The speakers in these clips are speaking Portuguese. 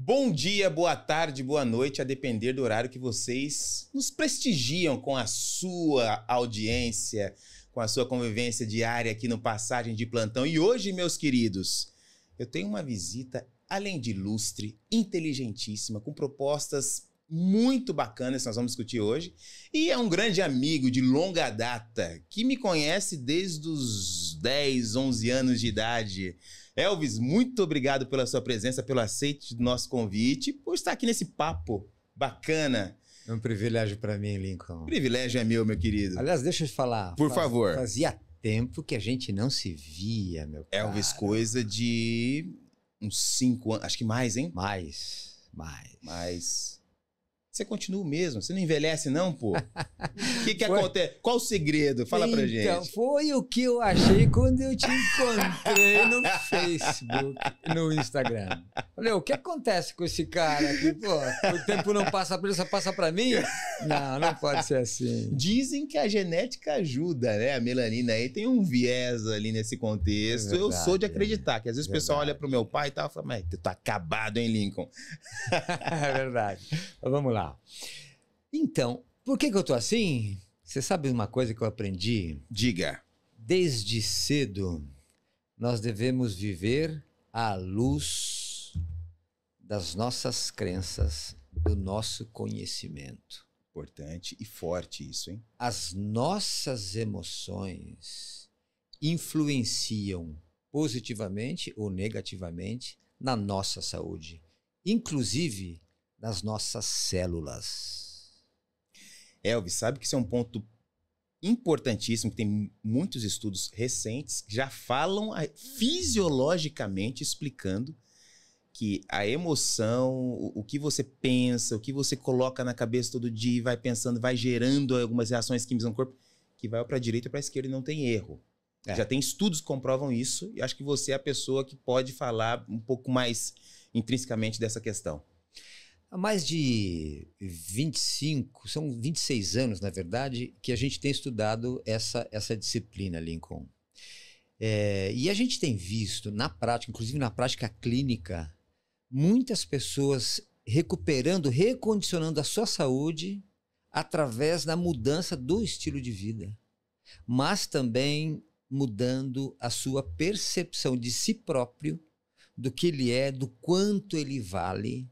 Bom dia, boa tarde, boa noite, a depender do horário que vocês nos prestigiam com a sua audiência, com a sua convivência diária aqui no Passagem de Plantão. E hoje, meus queridos, eu tenho uma visita, além de ilustre, inteligentíssima, com propostas muito bacanas que nós vamos discutir hoje. E é um grande amigo de longa data, que me conhece desde os 10, 11 anos de idade. Elvis, muito obrigado pela sua presença, pelo aceite do nosso convite, por estar aqui nesse papo bacana. É um privilégio para mim, Lincoln. O privilégio é meu, meu querido. Aliás, deixa eu te falar. Por favor. Fazia tempo que a gente não se via, meu cara. Elvis, coisa de uns 5 anos, acho que mais, hein? Mais. Mas você continua o mesmo, você não envelhece não, pô? O que acontece? Qual o segredo? Fala pra gente. Então, foi o que eu achei quando eu te encontrei no Facebook, no Instagram. Falei, o que acontece com esse cara aqui? Pô, o tempo não passa pra ele, só passa pra mim? Não pode ser assim. Dizem que a genética ajuda, né? A melanina aí tem um viés ali nesse contexto. Eu sou de acreditar, que às vezes o pessoal olha pro meu pai e tal, e fala, mas tu tá acabado, hein, Lincoln? É verdade. Mas vamos lá. Então, por que eu tô assim? Você sabe uma coisa que eu aprendi? Diga. Desde cedo, nós devemos viver à luz das nossas crenças, do nosso conhecimento. Importante e forte isso, hein? As nossas emoções influenciam positivamente ou negativamente na nossa saúde, inclusive nas nossas células. Elvis, sabe que isso é um ponto importantíssimo, que tem muitos estudos recentes que já falam fisiologicamente explicando que a emoção, o que você pensa, o que você coloca na cabeça todo dia e vai pensando, vai gerando algumas reações químicas no corpo, que vai para a direita e para a esquerda e não tem erro. Já tem estudos que comprovam isso e acho que você é a pessoa que pode falar um pouco mais intrinsecamente dessa questão. Há mais de 25, são 26 anos, na verdade, que a gente tem estudado essa disciplina, Lincoln. E a gente tem visto na prática, inclusive na prática clínica, muitas pessoas recuperando, recondicionando a sua saúde através da mudança do estilo de vida, mas também mudando a sua percepção de si próprio, do que ele é, do quanto ele vale.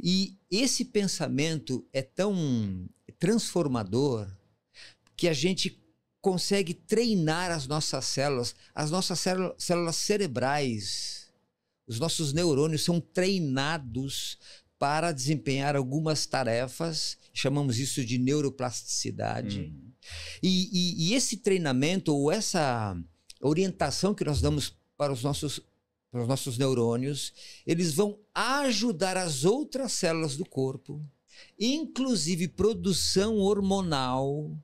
E esse pensamento é tão transformador que a gente consegue treinar as nossas células cerebrais. Os nossos neurônios são treinados para desempenhar algumas tarefas, chamamos isso de neuroplasticidade. E esse treinamento ou essa orientação que nós damos para os nossos neurônios, eles vão ajudar as outras células do corpo, inclusive produção hormonal,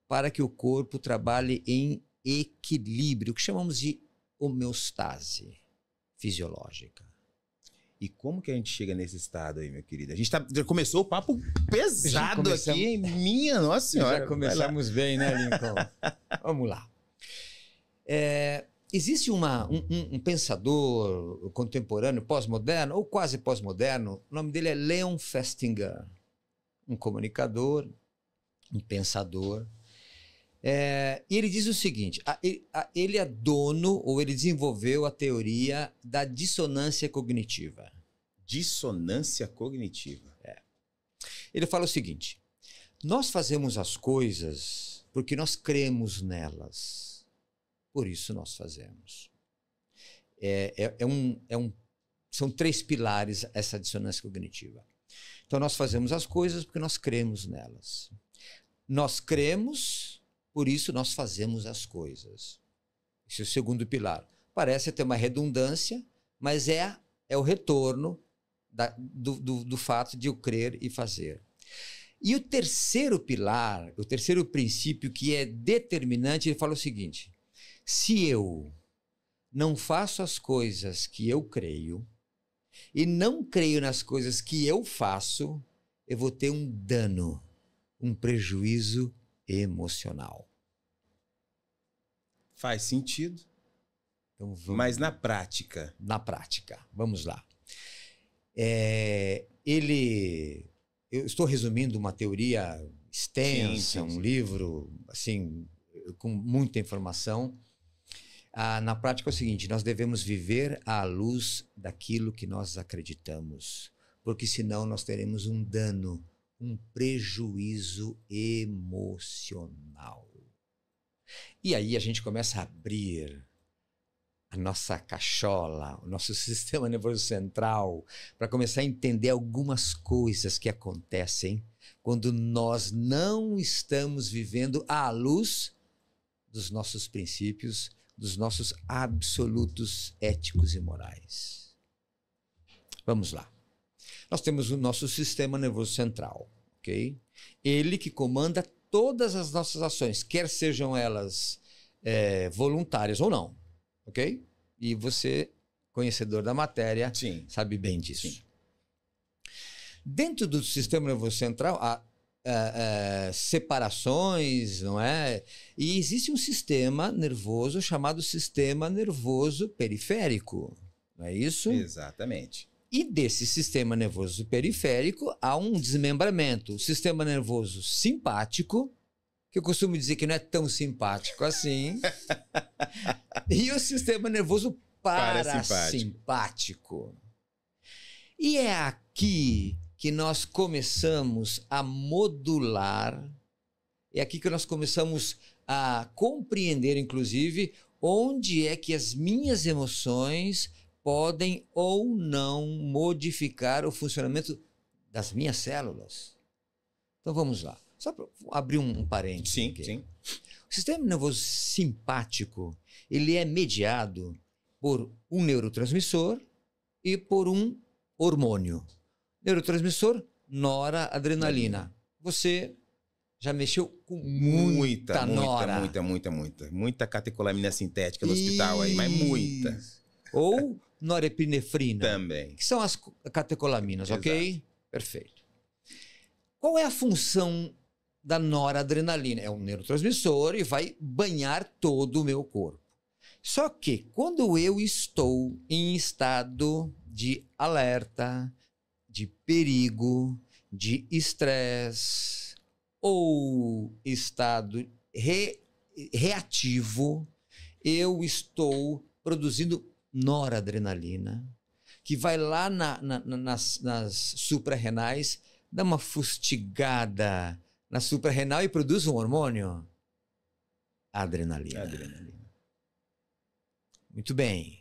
para que o corpo trabalhe em equilíbrio, que chamamos de homeostase fisiológica. E como que a gente chega nesse estado aí, meu querido? A gente já começou o papo pesado aqui, minha nossa senhora. Já começamos bem, né, Lincoln? Vamos lá. Existe um pensador contemporâneo, pós-moderno, ou quase pós-moderno, o nome dele é Leon Festinger, um comunicador, um pensador. E ele diz o seguinte, ele é dono, ou ele desenvolveu a teoria da dissonância cognitiva. Dissonância cognitiva. Ele fala o seguinte, nós fazemos as coisas porque nós cremos nelas. Por isso nós fazemos. São 3 pilares essa dissonância cognitiva. Então nós fazemos as coisas porque nós cremos nelas. Nós cremos, por isso nós fazemos as coisas. Esse é o segundo pilar. Parece ter uma redundância, mas é o retorno do fato de eu crer e fazer. E o terceiro pilar, o terceiro princípio que é determinante, ele fala o seguinte, se eu não faço as coisas que eu creio e não creio nas coisas que eu faço, eu vou ter um dano, um prejuízo emocional. Faz sentido. Então, mas na prática? Na prática, vamos lá. Eu estou resumindo uma teoria extensa, Sim. um livro assim com muita informação. Na prática é o seguinte: nós devemos viver à luz daquilo que nós acreditamos, porque senão nós teremos um dano, um prejuízo emocional. E aí a gente começa a abrir a nossa cachola, o nosso sistema nervoso central, para começar a entender algumas coisas que acontecem quando nós não estamos vivendo à luz dos nossos princípios, dos nossos absolutos éticos e morais. Vamos lá. Nós temos o nosso sistema nervoso central, ok? Ele que comanda todas as nossas ações, quer sejam elas voluntárias ou não, ok? E você, conhecedor da matéria, Sim. sabe bem disso. Sim. Dentro do sistema nervoso central, há separações, não é? E existe um sistema nervoso chamado sistema nervoso periférico, não é isso? Exatamente. E desse sistema nervoso periférico há um desmembramento. O sistema nervoso simpático, que eu costumo dizer que não é tão simpático assim, e o sistema nervoso parasimpático. E é aqui que nós começamos a modular, é aqui que nós começamos a compreender, inclusive, onde é que as minhas emoções podem ou não modificar o funcionamento das minhas células. Então vamos lá. Só para abrir um parênteses. Sim, aqui. sim. O sistema nervoso simpático, ele é mediado por um neurotransmissor e por um hormônio. Neurotransmissor, noradrenalina. Você já mexeu com muita nora. Muita catecolamina sintética no hospital aí, mas muita. Ou norepinefrina. Também. Que são as catecolaminas, Exato. ok? Perfeito. Qual é a função da noradrenalina? É um neurotransmissor e vai banhar todo o meu corpo. Só que quando eu estou em estado de alerta, de perigo, de estresse ou estado reativo, eu estou produzindo noradrenalina, que vai lá nas suprarrenais, dá uma fustigada na suprarrenal e produz um hormônio? Adrenalina. Muito bem.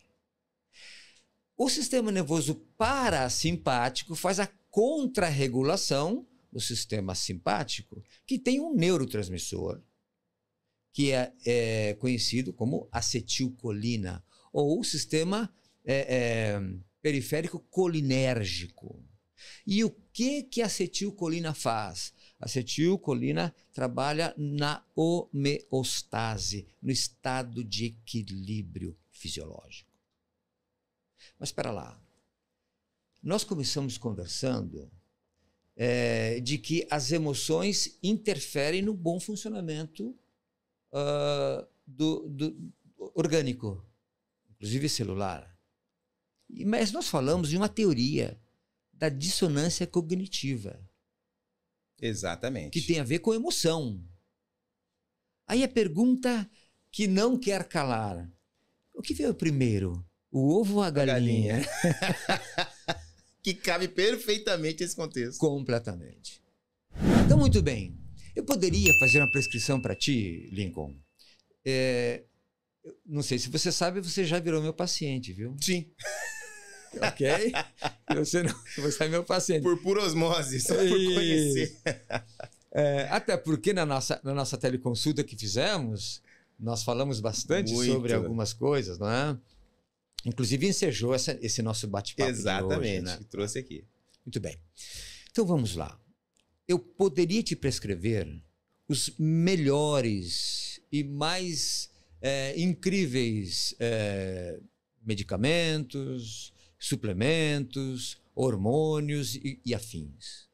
O sistema nervoso parasimpático faz a contrarregulação do sistema simpático, que tem um neurotransmissor, que é conhecido como acetilcolina, ou sistema periférico colinérgico. E o que a acetilcolina faz? A acetilcolina trabalha na homeostase, no estado de equilíbrio fisiológico. Mas espera lá. Nós começamos conversando de que as emoções interferem no bom funcionamento do orgânico, inclusive celular. Mas nós falamos de uma teoria da dissonância cognitiva. Exatamente. Que tem a ver com emoção. Aí a pergunta que não quer calar: o que veio primeiro, o ovo ou a galinha? Que cabe perfeitamente esse contexto. Completamente. Então, muito bem. Eu poderia fazer uma prescrição para ti, Lincoln. Não sei se você sabe, você já virou meu paciente, viu? Sim. Ok? Você é meu paciente. Por pura osmose, só por conhecer. Até porque na nossa teleconsulta que fizemos, nós falamos bastante sobre algumas coisas, não é? Inclusive ensejou esse nosso bate-papo. Exatamente, de hoje, né? Trouxe aqui. Muito bem. Então vamos lá. Eu poderia te prescrever os melhores e mais incríveis medicamentos, suplementos, hormônios e afins.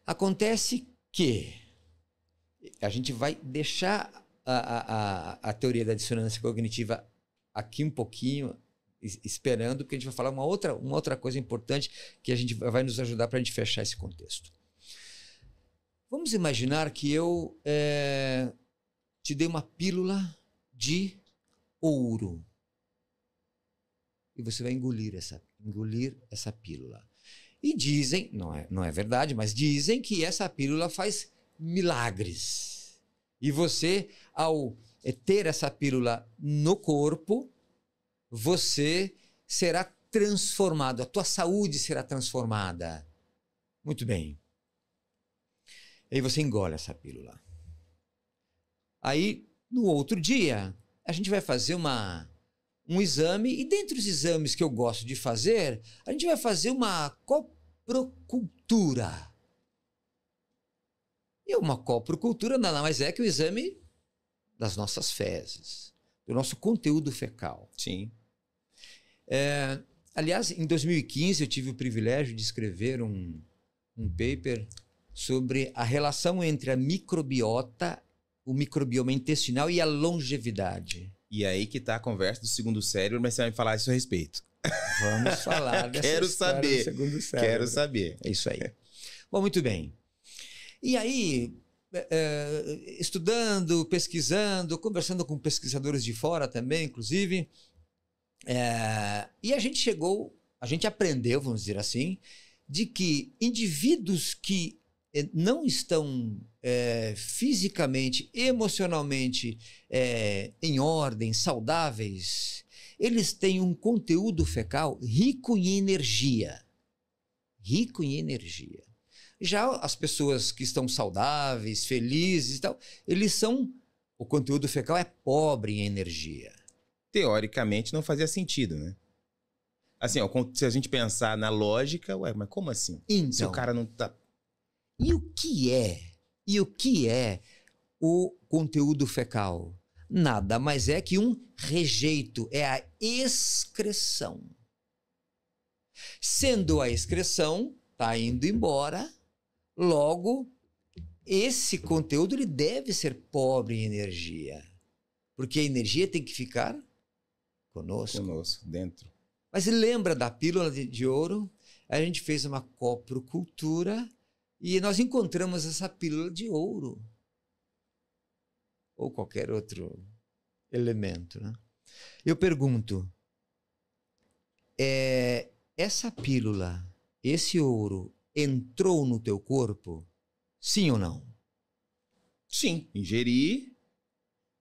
Acontece que a gente vai deixar a teoria da dissonância cognitiva aqui um pouquinho esperando, porque a gente vai falar uma outra coisa importante que vai nos ajudar para a gente fechar esse contexto. Vamos imaginar que eu te dei uma pílula de ouro. E você vai engolir essa pílula. E dizem, não é verdade, mas dizem que essa pílula faz milagres. E você, ao ter essa pílula no corpo, você será transformado, a tua saúde será transformada. Muito bem. Aí você engole essa pílula. Aí, no outro dia, a gente vai fazer um exame, e dentre os exames que eu gosto de fazer, a gente vai fazer uma coprocultura. E uma coprocultura nada mais é que o exame das nossas fezes, do nosso conteúdo fecal. Sim. Aliás, em 2015 eu tive o privilégio de escrever um paper sobre a relação entre a microbiota, o microbioma intestinal e a longevidade. E aí que está a conversa do segundo cérebro, mas você vai me falar isso a respeito. Vamos falar dessa Quero história saber. do segundo cérebro. Quero saber. É isso aí. Bom, muito bem. E aí, estudando, pesquisando, conversando com pesquisadores de fora também, inclusive, e a gente aprendeu, vamos dizer assim, de que indivíduos que não estão fisicamente, emocionalmente em ordem, saudáveis, eles têm um conteúdo fecal rico em energia. Rico em energia. Já as pessoas que estão saudáveis, felizes e tal, o conteúdo fecal é pobre em energia. Teoricamente não fazia sentido, né? Assim, ó, se a gente pensar na lógica, mas como assim? Então, se o cara não tá... E o que é o conteúdo fecal? Nada mais é que um rejeito, é a excreção. Sendo a excreção, está indo embora, logo, esse conteúdo ele deve ser pobre em energia. Porque a energia tem que ficar conosco. Conosco, dentro. Mas lembra da pílula de ouro? A gente fez uma coprocultura e nós encontramos essa pílula de ouro. Ou qualquer outro elemento, né? Eu pergunto, essa pílula, esse ouro, entrou no teu corpo? Sim ou não? Sim, ingeri,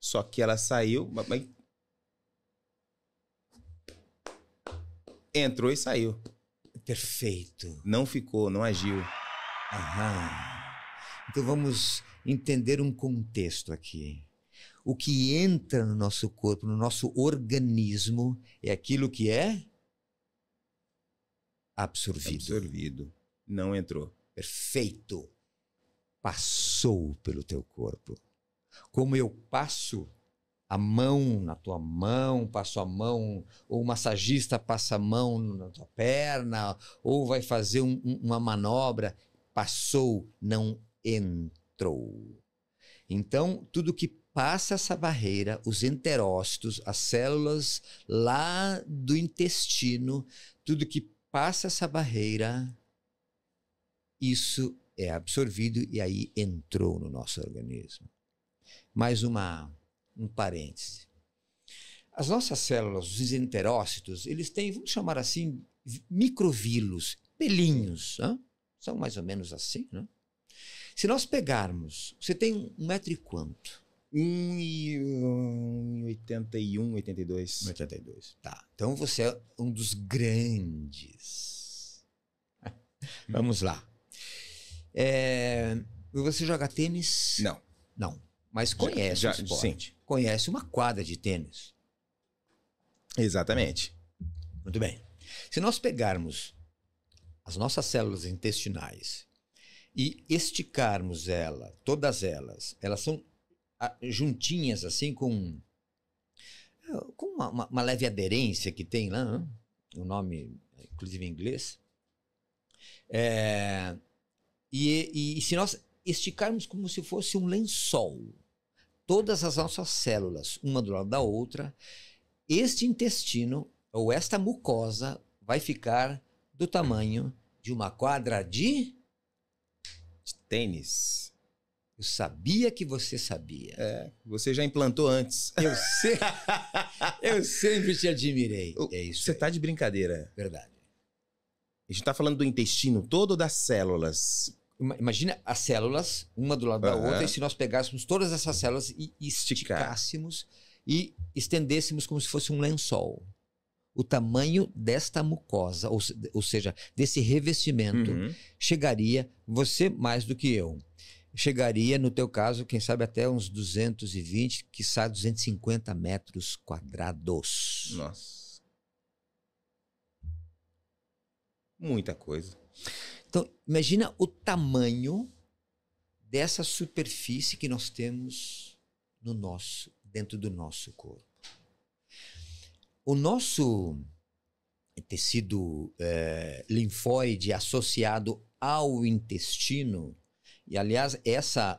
só que ela saiu, mas entrou e saiu. Perfeito. Não ficou, não agiu. Aham. Então vamos entender um contexto aqui. O que entra no nosso corpo, no nosso organismo, é aquilo que é absorvido. Absorvido. Não entrou. Perfeito. Passou pelo teu corpo. Como eu passo a mão na tua mão, passo a mão, ou o massagista passa a mão na tua perna, ou vai fazer uma manobra, passou, não entrou. Então, tudo que passa essa barreira, os enterócitos, as células lá do intestino, tudo que passa essa barreira, isso é absorvido e aí entrou no nosso organismo. Mais um parêntese. As nossas células, os enterócitos, eles têm, vamos chamar assim, microvilos, pelinhos, né? São mais ou menos assim, né? Se nós pegarmos, você tem 1 metro e quanto? 1,81, 82. 1,82. Tá. Então você é um dos grandes. Vamos lá. Você joga tênis? Não. Não. Mas conhece o esporte. Sim. Conhece uma quadra de tênis. Exatamente. Muito bem. Se nós pegarmos as nossas células intestinais e esticarmos todas elas são juntinhas assim com uma leve aderência que tem lá, né? O nome, inclusive em inglês. E se nós esticarmos como se fosse um lençol, todas as nossas células, uma do lado da outra, este intestino ou esta mucosa vai ficar do tamanho de uma quadra de Tênis. Eu sabia que você sabia. Você já implantou antes. Eu sempre te admirei. É isso. Você aí. tá de brincadeira. Verdade. A gente tá falando do intestino todo ou das células? Imagina as células, uma do lado da outra, e se nós pegássemos todas essas células e esticássemos e estendêssemos como se fosse um lençol. O tamanho desta mucosa, ou seja, desse revestimento, chegaria, você mais do que eu, chegaria, no teu caso, quem sabe até uns 220, quiçá 250 metros quadrados. Nossa. Muita coisa. Então, imagina o tamanho dessa superfície que nós temos dentro do nosso corpo. O nosso tecido linfóide associado ao intestino, e aliás,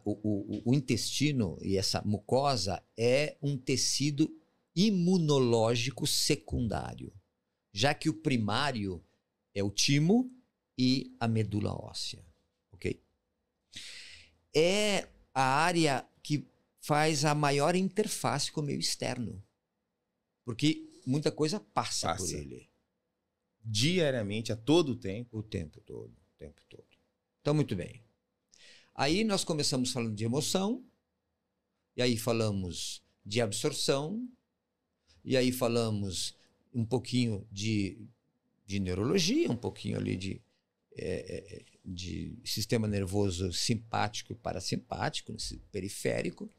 o intestino e essa mucosa é um tecido imunológico secundário, já que o primário é o timo e a medula óssea, ok? É a área que faz a maior interface com o meio externo, porque muita coisa passa por ele. Diariamente, a todo tempo. O tempo todo. Então, muito bem. Aí nós começamos falando de emoção, e aí falamos de absorção, e aí falamos um pouquinho de neurologia, um pouquinho ali de sistema nervoso simpático e parasimpático, periférico.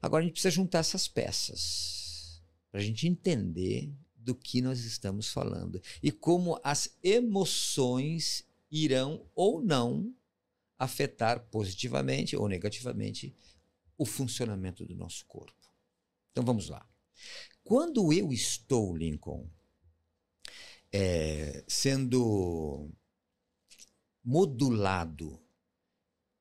Agora a gente precisa juntar essas peças para a gente entender do que nós estamos falando e como as emoções irão ou não afetar positivamente ou negativamente o funcionamento do nosso corpo. Então vamos lá. Quando eu estou, Lincoln, sendo modulado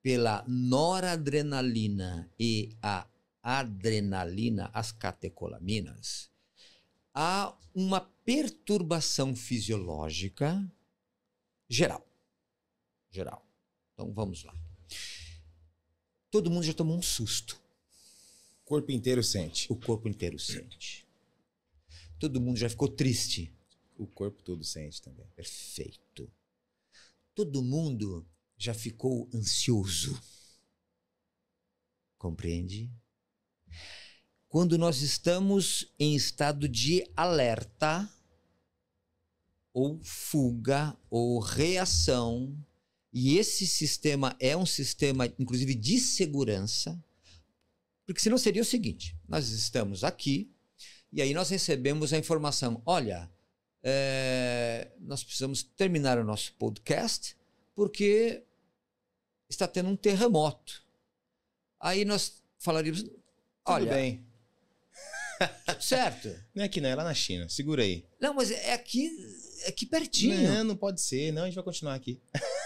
pela noradrenalina e a adrenalina, as catecolaminas, há uma perturbação fisiológica geral. Então vamos lá. Todo mundo já tomou um susto. O corpo inteiro sente. O corpo inteiro sente. Todo mundo já ficou triste. O corpo todo sente também. Perfeito. Todo mundo já ficou ansioso. Compreende? Quando nós estamos em estado de alerta, ou fuga, ou reação, e esse sistema é um sistema, inclusive, de segurança, porque senão seria o seguinte, nós estamos aqui, e aí nós recebemos a informação, olha, nós precisamos terminar o nosso podcast, porque está tendo um terremoto. Aí nós falaríamos, olha... Tudo bem. Certo. Não é aqui não, é lá na China. Segura aí. Não, mas é aqui pertinho. Não pode ser. Não, a gente vai continuar aqui.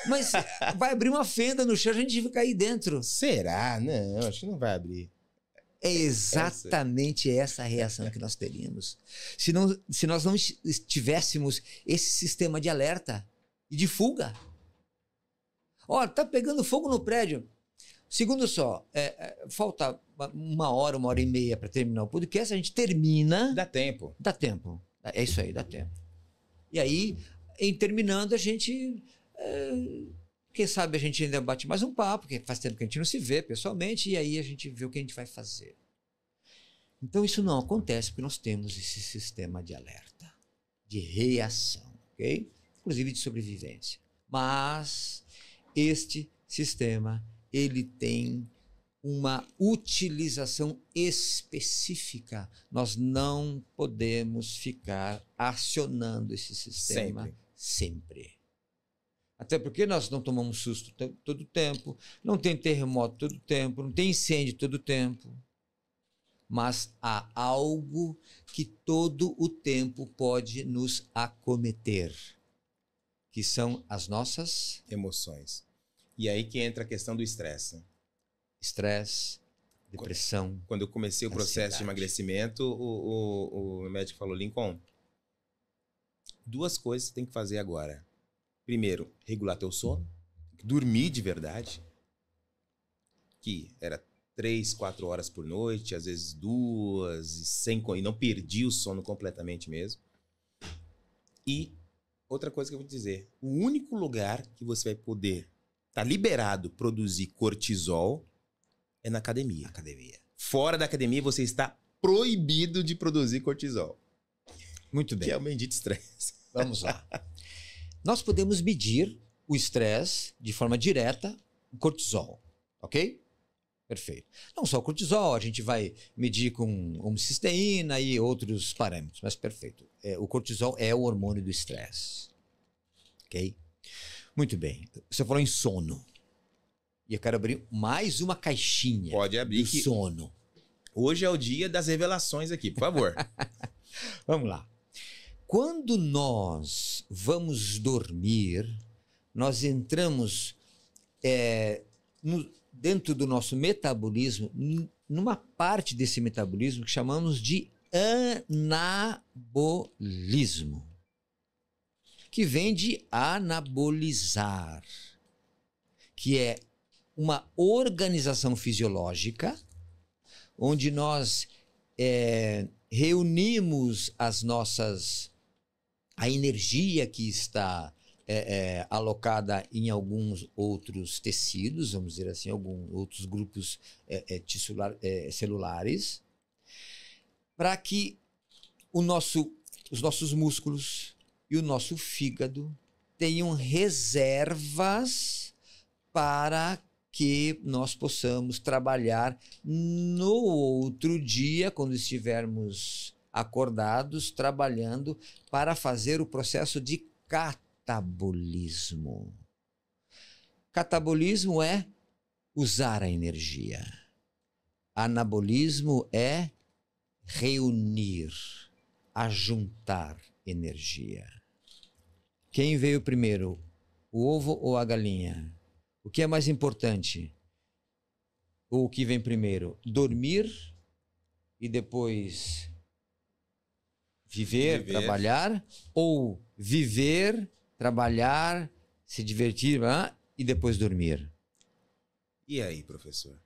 Mas vai abrir uma fenda no chão, a gente vai cair dentro. Será? Não, acho que não vai abrir. É exatamente essa a reação que nós teríamos. Se nós não tivéssemos esse sistema de alerta e de fuga. Olha, tá pegando fogo no prédio. Segundo só, falta 1 hora e meia para terminar o podcast, a gente termina... Dá tempo. Dá tempo. É isso aí, dá tempo. E aí, em terminando, a gente... quem sabe a gente ainda bate mais um papo, porque faz tempo que a gente não se vê pessoalmente, e aí a gente vê o que a gente vai fazer. Então, isso não acontece porque nós temos esse sistema de alerta, de reação, ok? Inclusive de sobrevivência. Mas este sistema... ele tem uma utilização específica. Nós não podemos ficar acionando esse sistema sempre. Até porque nós não tomamos susto todo o tempo, não tem terremoto todo o tempo, não tem incêndio todo o tempo. Mas há algo que todo o tempo pode nos acometer, que são as nossas emoções. E aí que entra a questão do estresse. Estresse, depressão. Quando eu comecei o processo de emagrecimento, o médico falou, Lincoln, duas coisas que você tem que fazer agora. Primeiro, regular teu sono. Dormir de verdade. Que era 3, 4 horas por noite, às vezes 2, e não perdi o sono completamente mesmo. E outra coisa que eu vou te dizer, o único lugar que você vai poder estar liberado produzir cortisol é na academia. Fora da academia você está proibido de produzir cortisol. Muito bem. Que é o bendito estresse. Vamos lá. Nós podemos medir o estresse de forma direta, o cortisol, ok? Perfeito. Não só o cortisol, a gente vai medir com homocisteína e outros parâmetros, mas perfeito. O cortisol é o hormônio do estresse, ok? Muito bem. Você falou em sono. E eu quero abrir mais uma caixinha. Pode abrir do sono. Hoje é o dia das revelações aqui, por favor. Vamos lá. Quando nós vamos dormir, nós entramos dentro do nosso metabolismo, numa parte desse metabolismo que chamamos de anabolismo, que vem de anabolizar, que é uma organização fisiológica onde nós reunimos a energia que está alocada em alguns outros tecidos, vamos dizer assim, alguns outros grupos celulares, para que os nossos músculos e o nosso fígado tenham reservas para que nós possamos trabalhar no outro dia, quando estivermos acordados, trabalhando para fazer o processo de catabolismo. Catabolismo é usar a energia. Anabolismo é reunir, ajuntar energia. Quem veio primeiro, o ovo ou a galinha? O que é mais importante? Ou o que vem primeiro? Dormir e depois viver, trabalhar? Ou viver, trabalhar, se divertir e depois dormir? E aí, professor?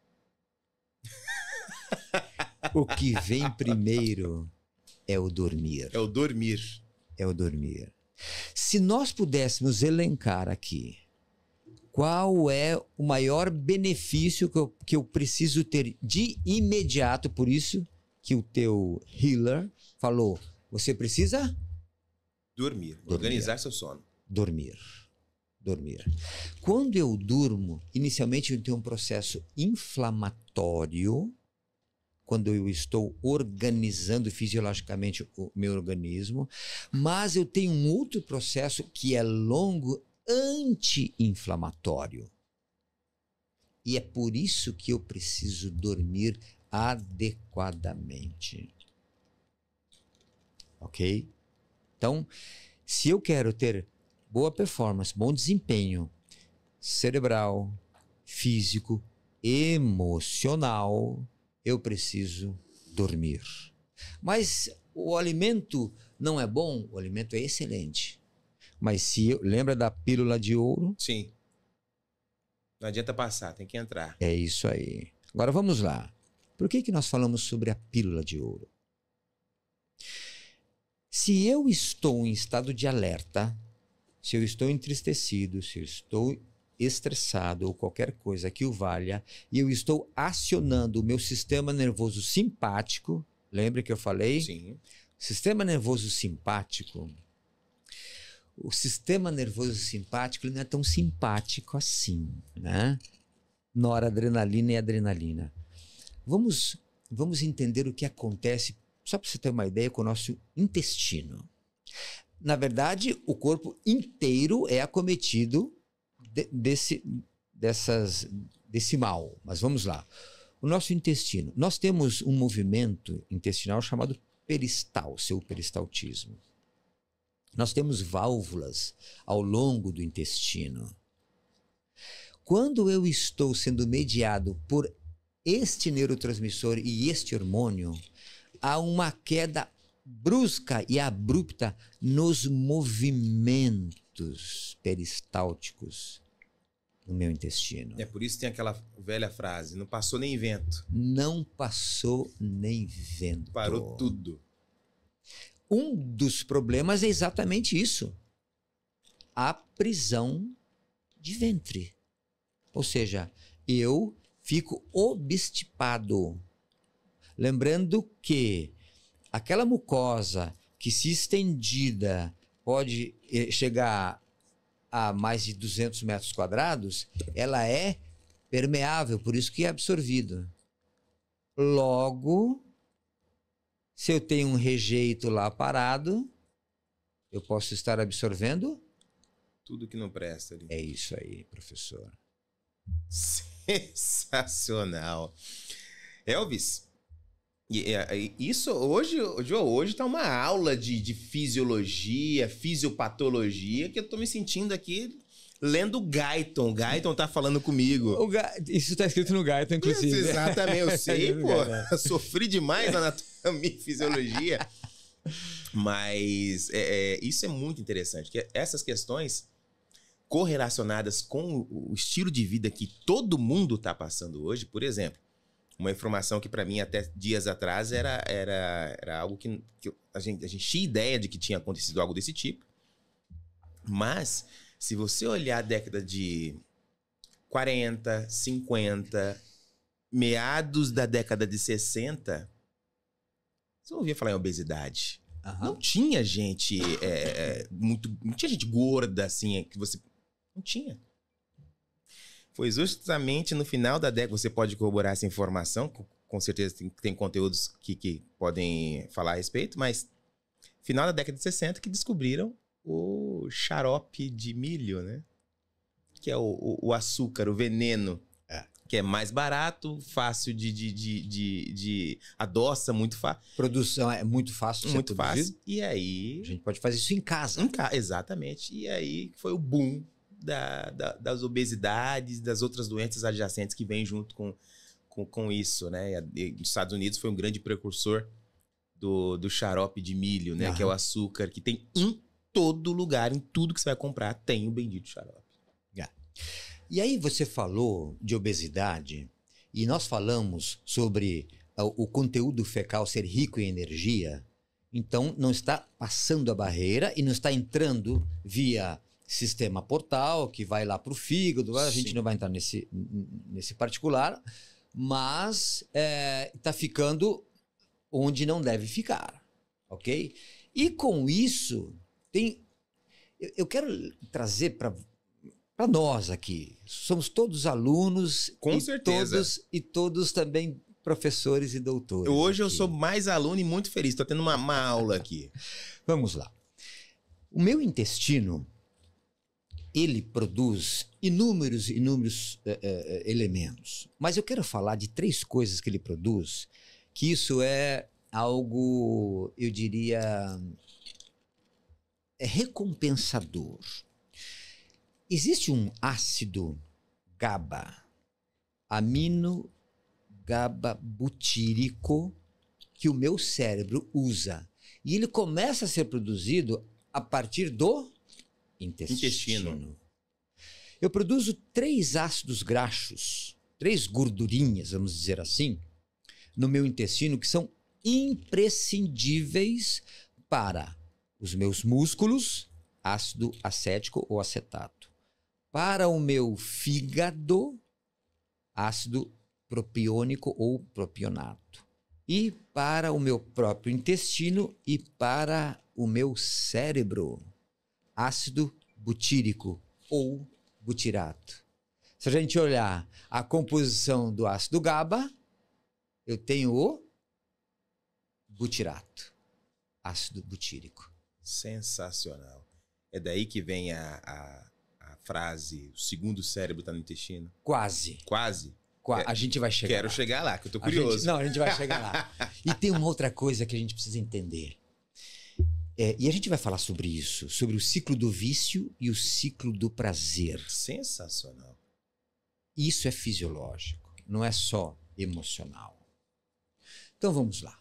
O que vem primeiro é o dormir. É o dormir. É o dormir. Se nós pudéssemos elencar aqui qual é o maior benefício que eu preciso ter de imediato, por isso que o teu healer falou, você precisa? Dormir. Organizar seu sono. Dormir. Quando eu durmo, inicialmente eu tenho um processo inflamatório, quando eu estou organizando fisiologicamente o meu organismo, mas eu tenho um outro processo que é longo, anti-inflamatório. E é por isso que eu preciso dormir adequadamente. Ok? Então, se eu quero ter boa performance, bom desempenho cerebral, físico, emocional, eu preciso dormir. Mas o alimento não é bom? O alimento é excelente. Mas lembra da pílula de ouro? Sim. Não adianta passar, tem que entrar. É isso aí. Agora vamos lá. Por que nós falamos sobre a pílula de ouro? Se eu estou em estado de alerta, se eu estou entristecido, se eu estou estressado ou qualquer coisa que o valha, e eu estou acionando o meu sistema nervoso simpático, lembra que eu falei? Sim. Sistema nervoso simpático. O sistema nervoso simpático ele não é tão simpático assim, né? Noradrenalina e adrenalina. Vamos entender o que acontece, só para você ter uma ideia, com o nosso intestino. Na verdade, o corpo inteiro é acometido desse mal. Mas vamos lá. O nosso intestino. Nós temos um movimento intestinal chamado peristalse, ou peristaltismo. Nós temos válvulas ao longo do intestino. Quando eu estou sendo mediado por este neurotransmissor e este hormônio, há uma queda brusca e abrupta nos movimentos peristálticos no meu intestino. É por isso que tem aquela velha frase, não passou nem vento. Não passou nem vento. Parou tudo. Um dos problemas é exatamente isso. A prisão de ventre. Ou seja, eu fico obstipado. Lembrando que aquela mucosa que, se estendida, pode chegar a mais de 200 metros quadrados, ela é permeável, por isso que é absorvido. Logo, se eu tenho um rejeito lá parado, eu posso estar absorvendo? Tudo que não presta ali. É isso aí, professor. Sensacional. Elvis, isso hoje tá uma aula de fisiologia, fisiopatologia, que eu tô me sentindo aqui lendo Guyton. Guyton tá falando comigo. Isso tá escrito no Guyton, inclusive. Isso, exatamente, eu sei, pô. Sofri demais na anatomia e fisiologia. Mas isso é muito interessante, que essas questões correlacionadas com o estilo de vida que todo mundo está passando hoje, por exemplo, uma informação que para mim até dias atrás era algo que a gente tinha ideia de que tinha acontecido algo desse tipo, mas se você olhar a década de 40, 50, meados da década de 60, você não ouvia falar em obesidade. Uhum. Não tinha gente não tinha gente gorda assim, que você não tinha. Foi justamente no final da década, você pode corroborar essa informação, com certeza tem conteúdos que podem falar a respeito, mas final da década de 60 que descobriram o xarope de milho, né? Que é o açúcar, o veneno, que é mais barato, fácil de adoça, muito fácil. Produção é muito fácil. Muito fácil. E aí... A gente pode fazer isso em casa. Exatamente. E aí foi o boom das obesidades, das outras doenças adjacentes que vêm junto com isso, né? E os Estados Unidos foi um grande precursor do xarope de milho, né? Que é o açúcar, que tem em todo lugar, em tudo que você vai comprar, tem o bendito xarope. E aí você falou de obesidade e nós falamos sobre o conteúdo fecal ser rico em energia, então não está passando a barreira e não está entrando via sistema portal, que vai lá para o fígado. A gente não vai entrar nesse particular, mas está ficando onde não deve ficar, ok? E com isso, eu quero trazer para nós aqui, somos todos alunos, com certeza, todos também professores e doutores. Hoje eu sou mais aluno e muito feliz, estou tendo uma aula aqui. Vamos lá. O meu intestino, ele produz inúmeros elementos, mas eu quero falar de 3 coisas que ele produz, que isso é algo, eu diria, recompensador. Existe um ácido GABA, amino-GABA-butírico, que o meu cérebro usa. E ele começa a ser produzido a partir do intestino. Eu produzo 3 ácidos graxos, 3 gordurinhas, vamos dizer assim, no meu intestino, que são imprescindíveis para os meus músculos, ácido acético ou acetato. Para o meu fígado, ácido propiônico ou propionato. E para o meu próprio intestino e para o meu cérebro, ácido butírico ou butirato. Se a gente olhar a composição do ácido GABA, eu tenho o butirato, ácido butírico. Sensacional. É daí que vem a frase, o segundo cérebro está no intestino? Quase. A gente vai chegar Quero lá. chegar lá, que eu tô curioso. A gente vai chegar lá. E tem uma outra coisa que a gente precisa entender. E a gente vai falar sobre isso, sobre o ciclo do vício e o ciclo do prazer. Sensacional. Isso é fisiológico, não é só emocional. Então vamos lá.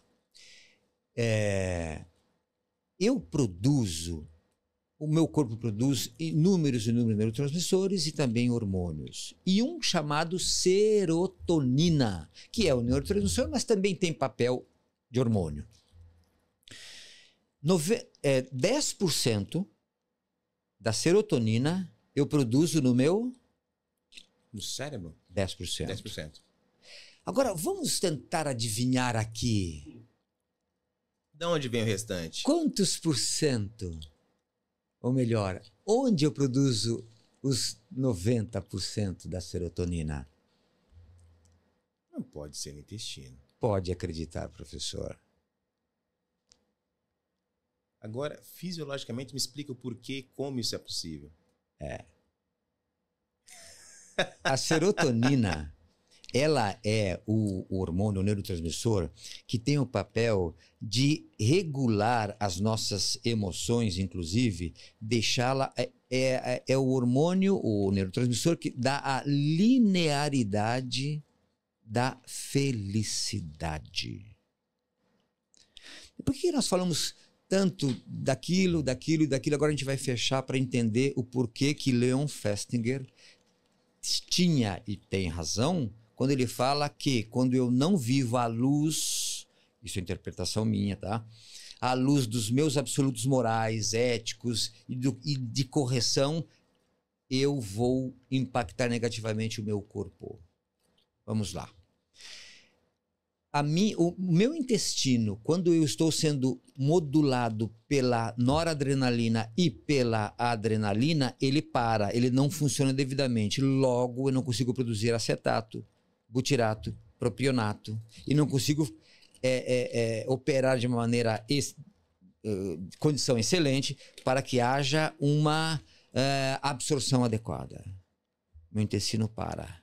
o meu corpo produz inúmeros neurotransmissores e também hormônios. E um chamado serotonina, que é o neurotransmissor, mas também tem papel de hormônio. 10% da serotonina eu produzo no meu... No cérebro? 10%. 10%. Agora, vamos tentar adivinhar aqui. De onde vem o restante? Quantos por cento? Ou melhor, onde eu produzo os 90% da serotonina? Não pode ser no intestino. Pode acreditar, professor. Agora, fisiologicamente, me explica o porquê, como isso é possível. A serotonina, ela é o hormônio, o neurotransmissor, que tem o papel de regular as nossas emoções, inclusive, deixá-la... É o hormônio, o neurotransmissor, que dá a linearidade da felicidade. Por que nós falamos tanto daquilo, agora a gente vai fechar para entender o porquê que Leon Festinger tinha e tem razão quando ele fala que quando eu não vivo à luz, isso é interpretação minha, tá? À luz dos meus absolutos morais, éticos e de correção, eu vou impactar negativamente o meu corpo. Vamos lá. O meu intestino, quando eu estou sendo modulado pela noradrenalina e pela adrenalina, ele não funciona devidamente. Logo, eu não consigo produzir acetato, butirato, propionato e não consigo operar de uma maneira, condição excelente para que haja uma absorção adequada. Meu intestino para.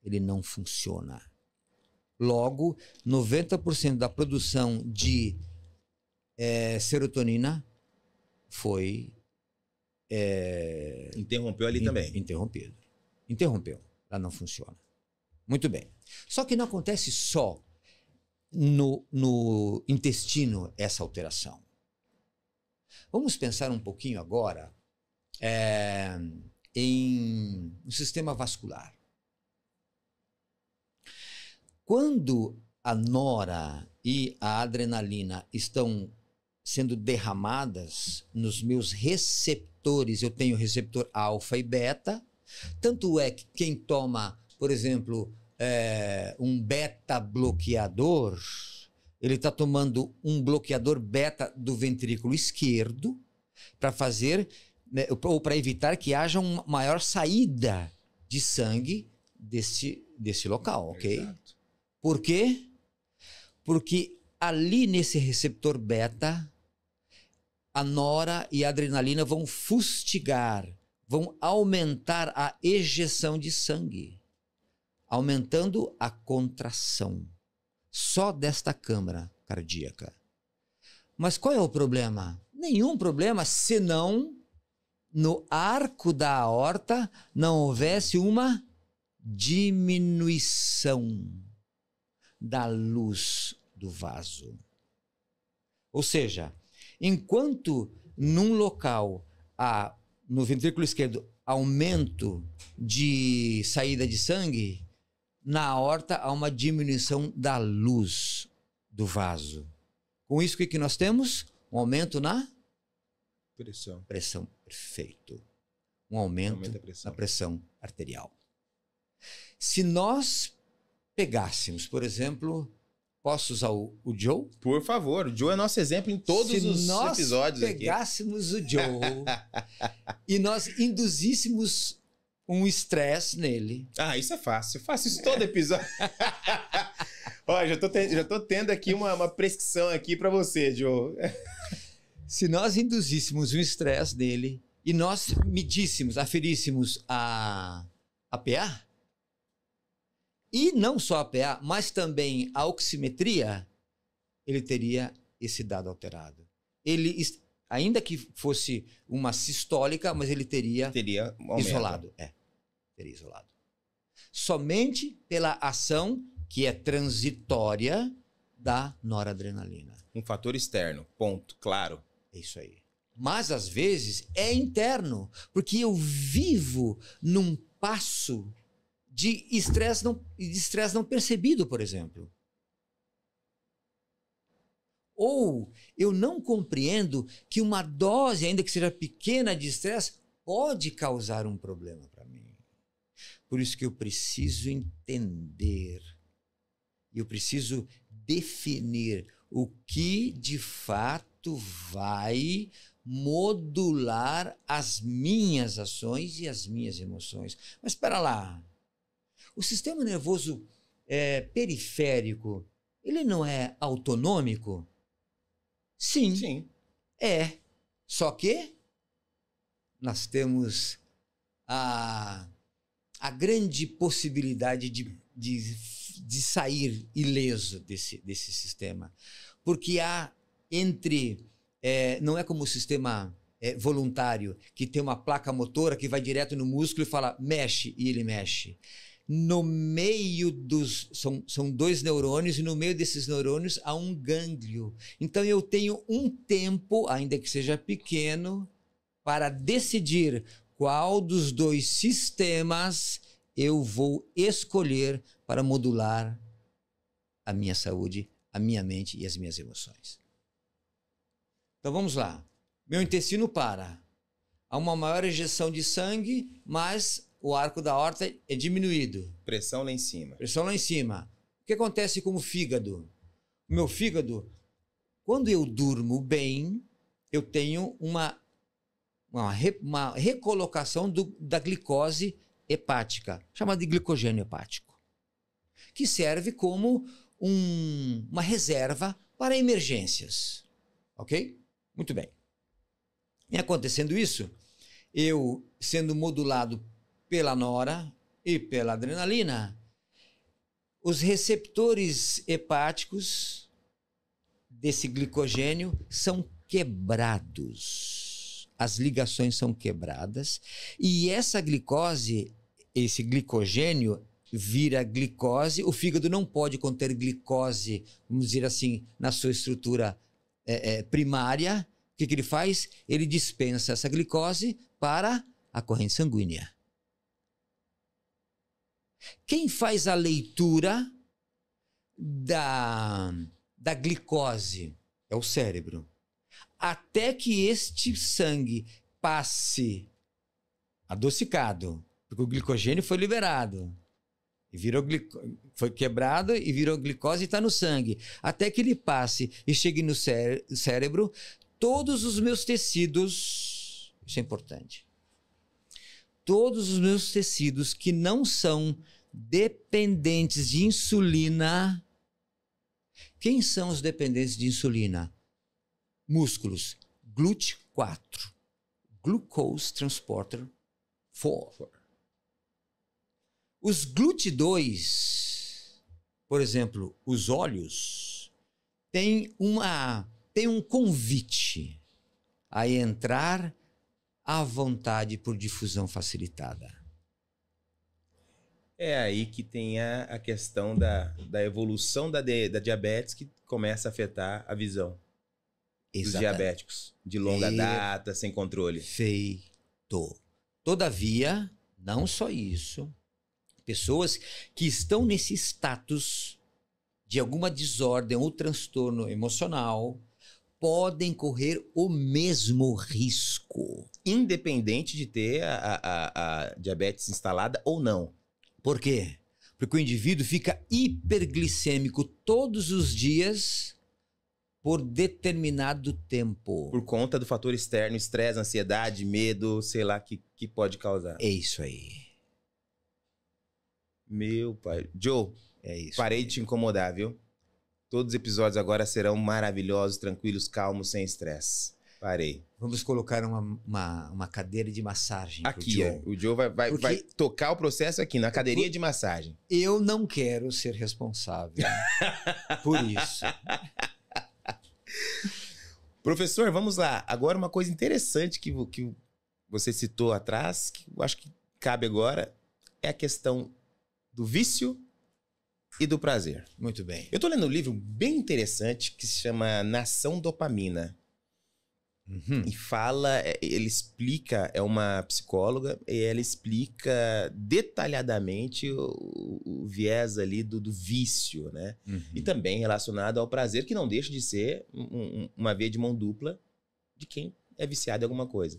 Ele não funciona. Logo, 90% da produção de serotonina foi... interrompeu ali também. Interrompeu. Ela não funciona. Muito bem. Só que não acontece só no intestino essa alteração. Vamos pensar um pouquinho agora no sistema vascular. Quando a nora e a adrenalina estão sendo derramadas nos meus receptores, eu tenho receptor alfa e beta, tanto é que quem toma, por exemplo, um beta-bloqueador, ele está tomando um bloqueador beta do ventrículo esquerdo para fazer, ou para evitar que haja uma maior saída de sangue desse local, ok? Exato. Por quê? Porque ali nesse receptor beta, a nora e a adrenalina vão fustigar, vão aumentar a ejeção de sangue, aumentando a contração só desta câmara cardíaca. Mas qual é o problema? Nenhum problema, senão no arco da aorta não houvesse uma diminuição da luz do vaso. Ou seja, enquanto num local há, no ventrículo esquerdo, aumento de saída de sangue, na aorta há uma diminuição da luz do vaso. Com isso, o que nós temos? Um aumento na pressão. Perfeito. Um aumento na pressão arterial. Se nós pegássemos, por exemplo, posso usar o Joe? Por favor, o Joe é nosso exemplo em todos os episódios aqui. Se nós pegássemos o Joe e nós induzíssemos um estresse nele. Ah, isso é fácil. Eu faço isso todo episódio. Olha, já tô tendo aqui uma prescrição aqui para você, Joe. Se nós induzíssemos um estresse nele e nós aferíssemos a PA, e não só a PA, mas também a oximetria, ele teria esse dado alterado. Ele, ainda que fosse uma sistólica, mas ele teria isolado. Teria isolado. Somente pela ação, que é transitória, da noradrenalina. Um fator externo, ponto, claro. É isso aí. Mas, às vezes, é interno, porque eu vivo num passo de estresse não percebido, por exemplo. Ou eu não compreendo que uma dose, ainda que seja pequena, de estresse pode causar um problema para mim. Por isso que eu preciso entender, eu preciso definir o que de fato vai modular as minhas ações e as minhas emoções. Mas espera lá, o sistema nervoso periférico, ele não é autonômico? Sim, Sim. é. Só que nós temos a grande possibilidade de sair ileso desse sistema. Porque há não é como o sistema voluntário, que tem uma placa motora que vai direto no músculo e fala, mexe, e ele mexe. No meio são 2 neurônios, e no meio desses neurônios há um gânglio. Então eu tenho um tempo, ainda que seja pequeno, para decidir qual dos 2 sistemas eu vou escolher para modular a minha saúde, a minha mente e as minhas emoções. Então vamos lá. Meu intestino para. Há uma maior ejeção de sangue, mas o arco da aorta é diminuído. Pressão lá em cima. Pressão lá em cima. O que acontece com o fígado? O meu fígado, quando eu durmo bem, eu tenho uma recolocação da glicose hepática, chamada de glicogênio hepático, que serve como uma reserva para emergências. Ok? Muito bem. E acontecendo isso, eu sendo modulado pela nora e pela adrenalina, os receptores hepáticos desse glicogênio são quebrados. As ligações são quebradas e essa glicose, esse glicogênio vira glicose. O fígado não pode conter glicose, vamos dizer assim, na sua estrutura primária. O que ele faz? Ele dispensa essa glicose para a corrente sanguínea. Quem faz a leitura da glicose é o cérebro. Até que este sangue passe adocicado, porque o glicogênio foi liberado, e foi quebrado e virou glicose e está no sangue. Até que ele passe e chegue no cérebro, todos os meus tecidos, isso é importante, todos os meus tecidos que não são dependentes de insulina. Quem são os dependentes de insulina? Músculos. GLUT4. Glucose Transporter 4. Os GLUT2, por exemplo, os olhos, têm um convite a entrar à vontade por difusão facilitada. É aí que tem a questão da evolução da diabetes, que começa a afetar a visão dos diabéticos de longa data, sem controle. Perfeito. Todavia, não só isso, pessoas que estão nesse status de alguma desordem ou transtorno emocional podem correr o mesmo risco. Independente de ter a diabetes instalada ou não. Por quê? Porque o indivíduo fica hiperglicêmico todos os dias por determinado tempo. Por conta do fator externo, estresse, ansiedade, medo, sei lá, que pode causar. É isso aí. Meu pai. Joe, é isso. Parei de te incomodar, viu? Todos os episódios agora serão maravilhosos, tranquilos, calmos, sem estresse. Parei. Vamos colocar uma cadeira de massagem aqui, o Joe vai tocar o processo aqui, na cadeirinha de massagem. Eu não quero ser responsável por isso. Professor, vamos lá. Agora uma coisa interessante que você citou atrás, que eu acho que cabe agora, é a questão do vício e do prazer. Muito bem. Eu tô lendo um livro bem interessante que se chama Nação Dopamina. Uhum. e fala, ele explica, é uma psicóloga, e ela explica detalhadamente o viés ali do vício, né? Uhum. E também relacionado ao prazer, que não deixa de ser uma via de mão dupla de quem é viciado em alguma coisa.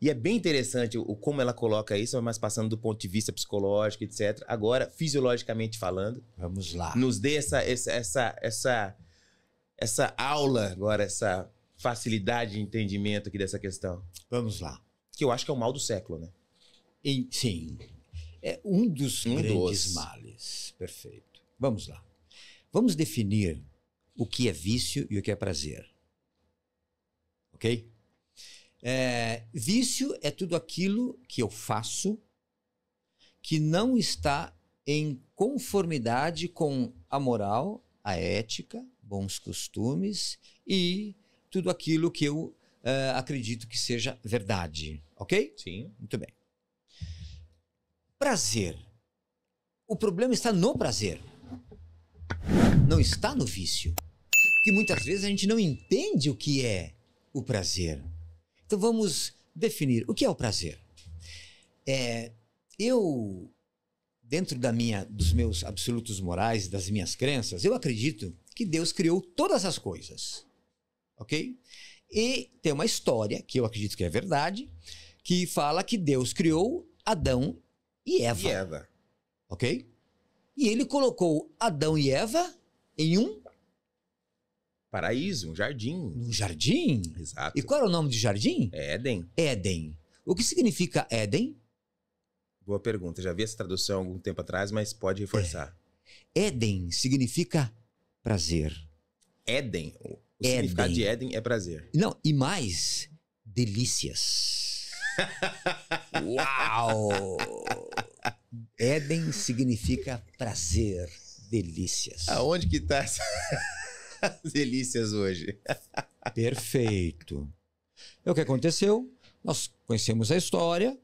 E é bem interessante como ela coloca isso, mas passando do ponto de vista psicológico, etc. Agora, fisiologicamente falando, Vamos lá. nos dê essa aula agora, essa facilidade de entendimento aqui dessa questão. Vamos lá. Que eu acho que é o mal do século, né? Sim, é um dos grandes males. Perfeito. Vamos lá. Vamos definir o que é vício e o que é prazer. Ok? Vício é tudo aquilo que eu faço que não está em conformidade com a moral, a ética, bons costumes e tudo aquilo que eu acredito que seja verdade. Ok? Sim. Muito bem. Prazer. O problema está no prazer. Não está no vício. Porque muitas vezes a gente não entende o que é o prazer. Então vamos definir o que é o prazer. Dentro dos meus absolutos morais, das minhas crenças, eu acredito que Deus criou todas as coisas. Ok? E tem uma história, que eu acredito que é verdade, que fala que Deus criou Adão e Eva. E Eva. Ok? E ele colocou Adão e Eva em um Paraíso, um jardim. jardim. Exato. E qual era o nome de jardim? Éden. Éden. O que significa Éden? Boa pergunta. Já vi essa tradução há algum tempo atrás, mas pode reforçar. Éden significa prazer. Éden. O significado de Éden é prazer. Não, e mais, delícias. Uau! Éden significa prazer, delícias. Aonde que tá as delícias hoje? Perfeito. É o que aconteceu. Nós conhecemos a história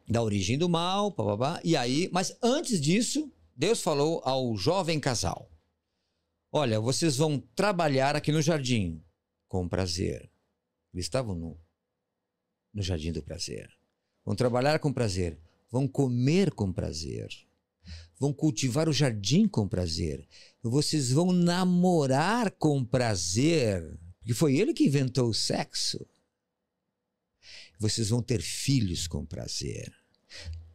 da origem do mal, papapá, e aí, mas antes disso, Deus falou ao jovem casal: olha, vocês vão trabalhar aqui no jardim com prazer. Eles estavam no jardim do prazer. Vão trabalhar com prazer, vão comer com prazer, vão cultivar o jardim com prazer, vocês vão namorar com prazer, porque foi ele que inventou o sexo. Vocês vão ter filhos com prazer.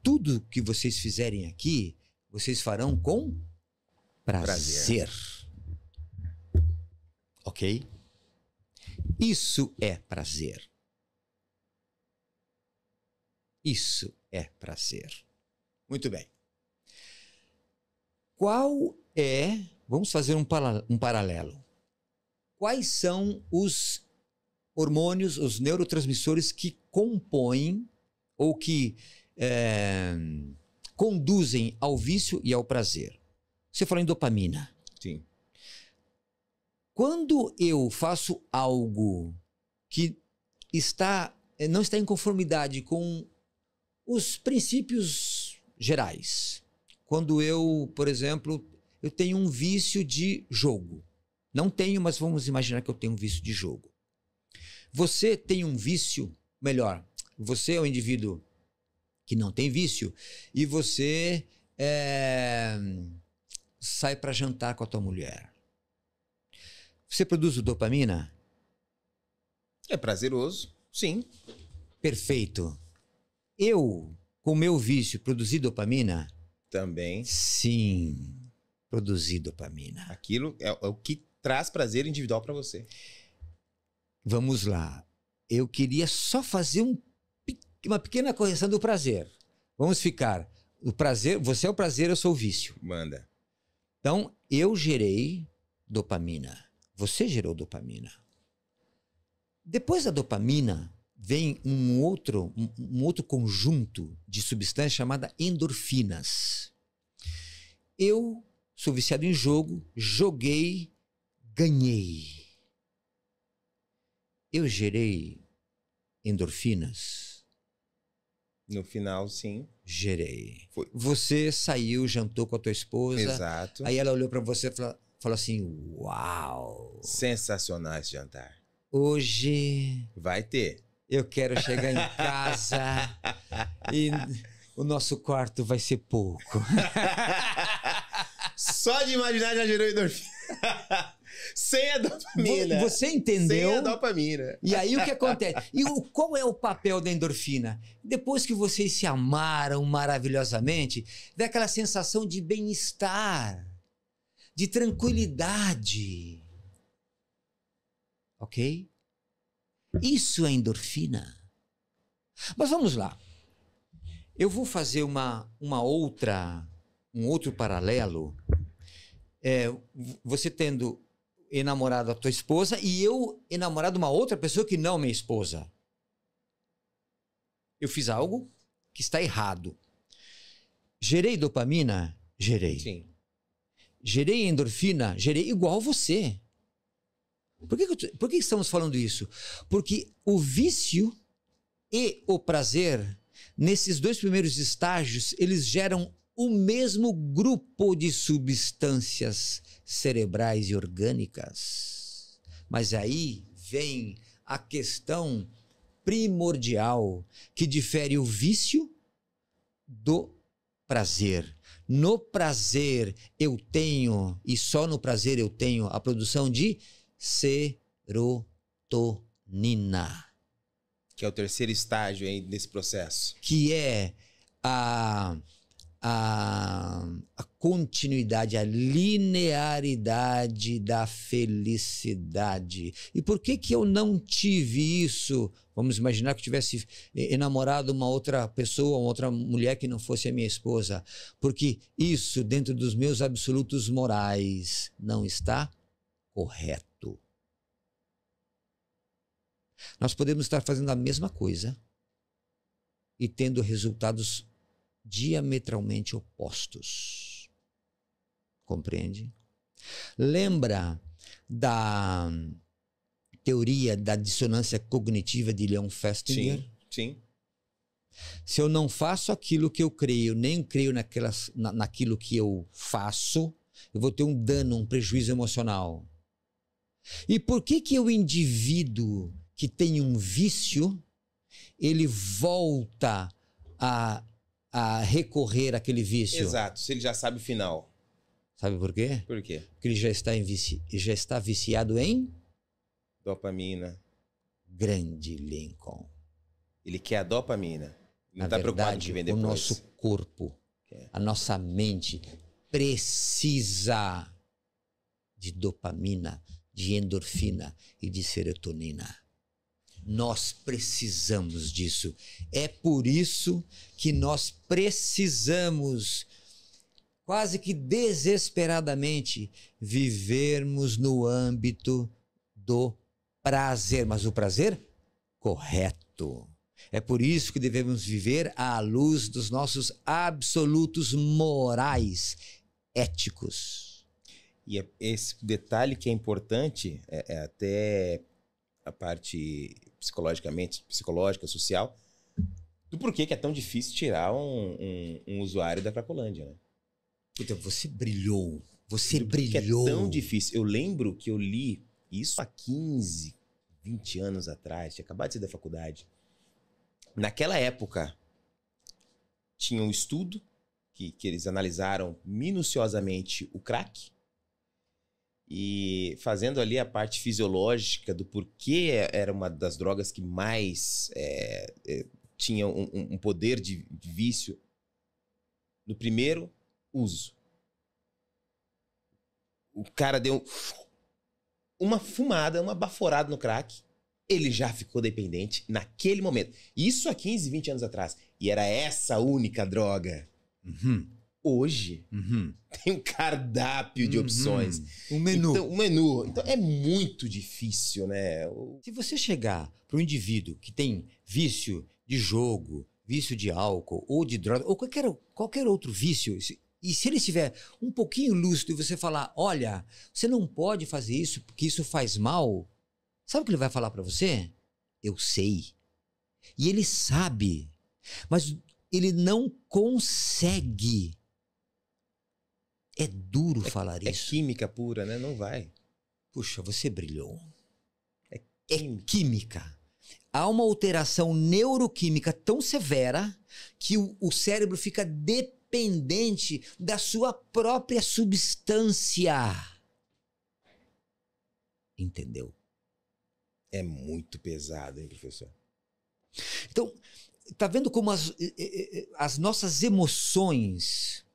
Tudo que vocês fizerem aqui, vocês farão com prazer. Ok? Isso é prazer. Isso é prazer. Muito bem. Vamos fazer um paralelo. Quais são os hormônios, os neurotransmissores que compõem ou que conduzem ao vício e ao prazer? Você falou em dopamina. Sim. Quando eu faço algo que não está em conformidade com os princípios gerais, quando eu, por exemplo, eu tenho um vício de jogo. Não tenho, mas vamos imaginar que eu tenho um vício de jogo. Você tem um vício, melhor, você é um indivíduo que não tem vício e você sai para jantar com a tua mulher. Você produz dopamina? É prazeroso, sim. Perfeito. Eu, com o meu vício, produzi dopamina? Também. Sim, produzi dopamina. Aquilo é o que traz prazer individual para você. Vamos lá. Eu queria só fazer uma pequena correção do prazer. Vamos ficar. O prazer, você é o prazer, eu sou o vício. Manda. Então, eu gerei dopamina. Você gerou dopamina. Depois da dopamina, vem um outro conjunto de substâncias chamada endorfinas. Eu sou viciado em jogo, joguei, ganhei. Eu gerei endorfinas? No final, sim. Gerei. Foi. Você saiu, jantou com a tua esposa. Exato. Aí ela olhou para você e falou assim: uau! Sensacional esse jantar. Hoje Vai ter. eu quero chegar em casa e o nosso quarto vai ser pouco. Só de imaginar já gerou endorfina. Sem a dopamina. Você entendeu? Sem a dopamina. E aí o que acontece? Qual é o papel da endorfina? Depois que vocês se amaram maravilhosamente, vem aquela sensação de bem-estar, de tranquilidade. Ok? Isso é endorfina. Mas vamos lá. Eu vou fazer um outro paralelo. Você tendo enamorado a tua esposa e eu enamorado uma outra pessoa que não minha esposa. Eu fiz algo que está errado. Gerei dopamina? Gerei. Sim. Gerei endorfina? Gerei igual você. Por que estamos falando isso? Porque o vício e o prazer, nesses dois primeiros estágios, eles geram o mesmo grupo de substâncias cerebrais e orgânicas. Mas aí vem a questão primordial que difere o vício do prazer. No prazer eu tenho, e só no prazer eu tenho, a produção de serotonina. Que é o terceiro estágio aí desse processo. Que é a continuidade, a linearidade da felicidade. E por que eu não tive isso? Vamos imaginar que eu tivesse enamorado uma outra pessoa, uma outra mulher que não fosse a minha esposa. Porque isso, dentro dos meus absolutos morais, não está correto. Nós podemos estar fazendo a mesma coisa e tendo resultados diametralmente opostos. Compreende? Lembra da teoria da dissonância cognitiva de Leon Festinger? Sim. Se eu não faço aquilo que eu creio, nem creio naquilo que eu faço, eu vou ter um dano, um prejuízo emocional. E por que o indivíduo que tem um vício, ele volta a recorrer àquele vício? Exato, se ele já sabe o final. Sabe por quê? Por quê? Porque ele já está viciado em Dopamina. grande Lincoln. Ele quer a dopamina. Não está preocupado em que vem o depois. nosso corpo, a nossa mente precisa de dopamina, de endorfina e de serotonina. Nós precisamos disso. É por isso que nós precisamos, quase que desesperadamente, vivermos no âmbito do prazer. Mas o prazer correto. É por isso que devemos viver à luz dos nossos absolutos morais, éticos. E esse detalhe que é importante, é até a parte psicológica, social, do porquê que é tão difícil tirar um usuário da Cracolândia, né? Então, você brilhou. Você Porque brilhou. é tão difícil. Eu lembro que eu li isso há 15, 20 anos atrás, tinha acabado de sair da faculdade. Naquela época, tinha um estudo que eles analisaram minuciosamente o crack e fazendo ali a parte fisiológica do porquê era uma das drogas que mais tinha um poder de vício no primeiro uso. O cara deu uma fumada, uma baforada no crack, ele já ficou dependente naquele momento. Isso há 15, 20 anos atrás. E era essa única droga. Uhum. Hoje, tem um cardápio de opções. Um menu. Então, é muito difícil, né? Se você chegar para um indivíduo que tem vício de jogo, vício de álcool ou de droga, ou qualquer outro vício, e se ele estiver um pouquinho lúcido e você falar, olha, você não pode fazer isso porque isso faz mal, sabe o que ele vai falar para você? Eu sei. E ele sabe, mas ele não consegue. É duro falar isso. É química pura, né? Não vai. Puxa, você brilhou. É é química. Há uma alteração neuroquímica tão severa que o cérebro fica dependente da sua própria substância. Entendeu? É muito pesado, hein, professor? Então, tá vendo como as nossas emoções,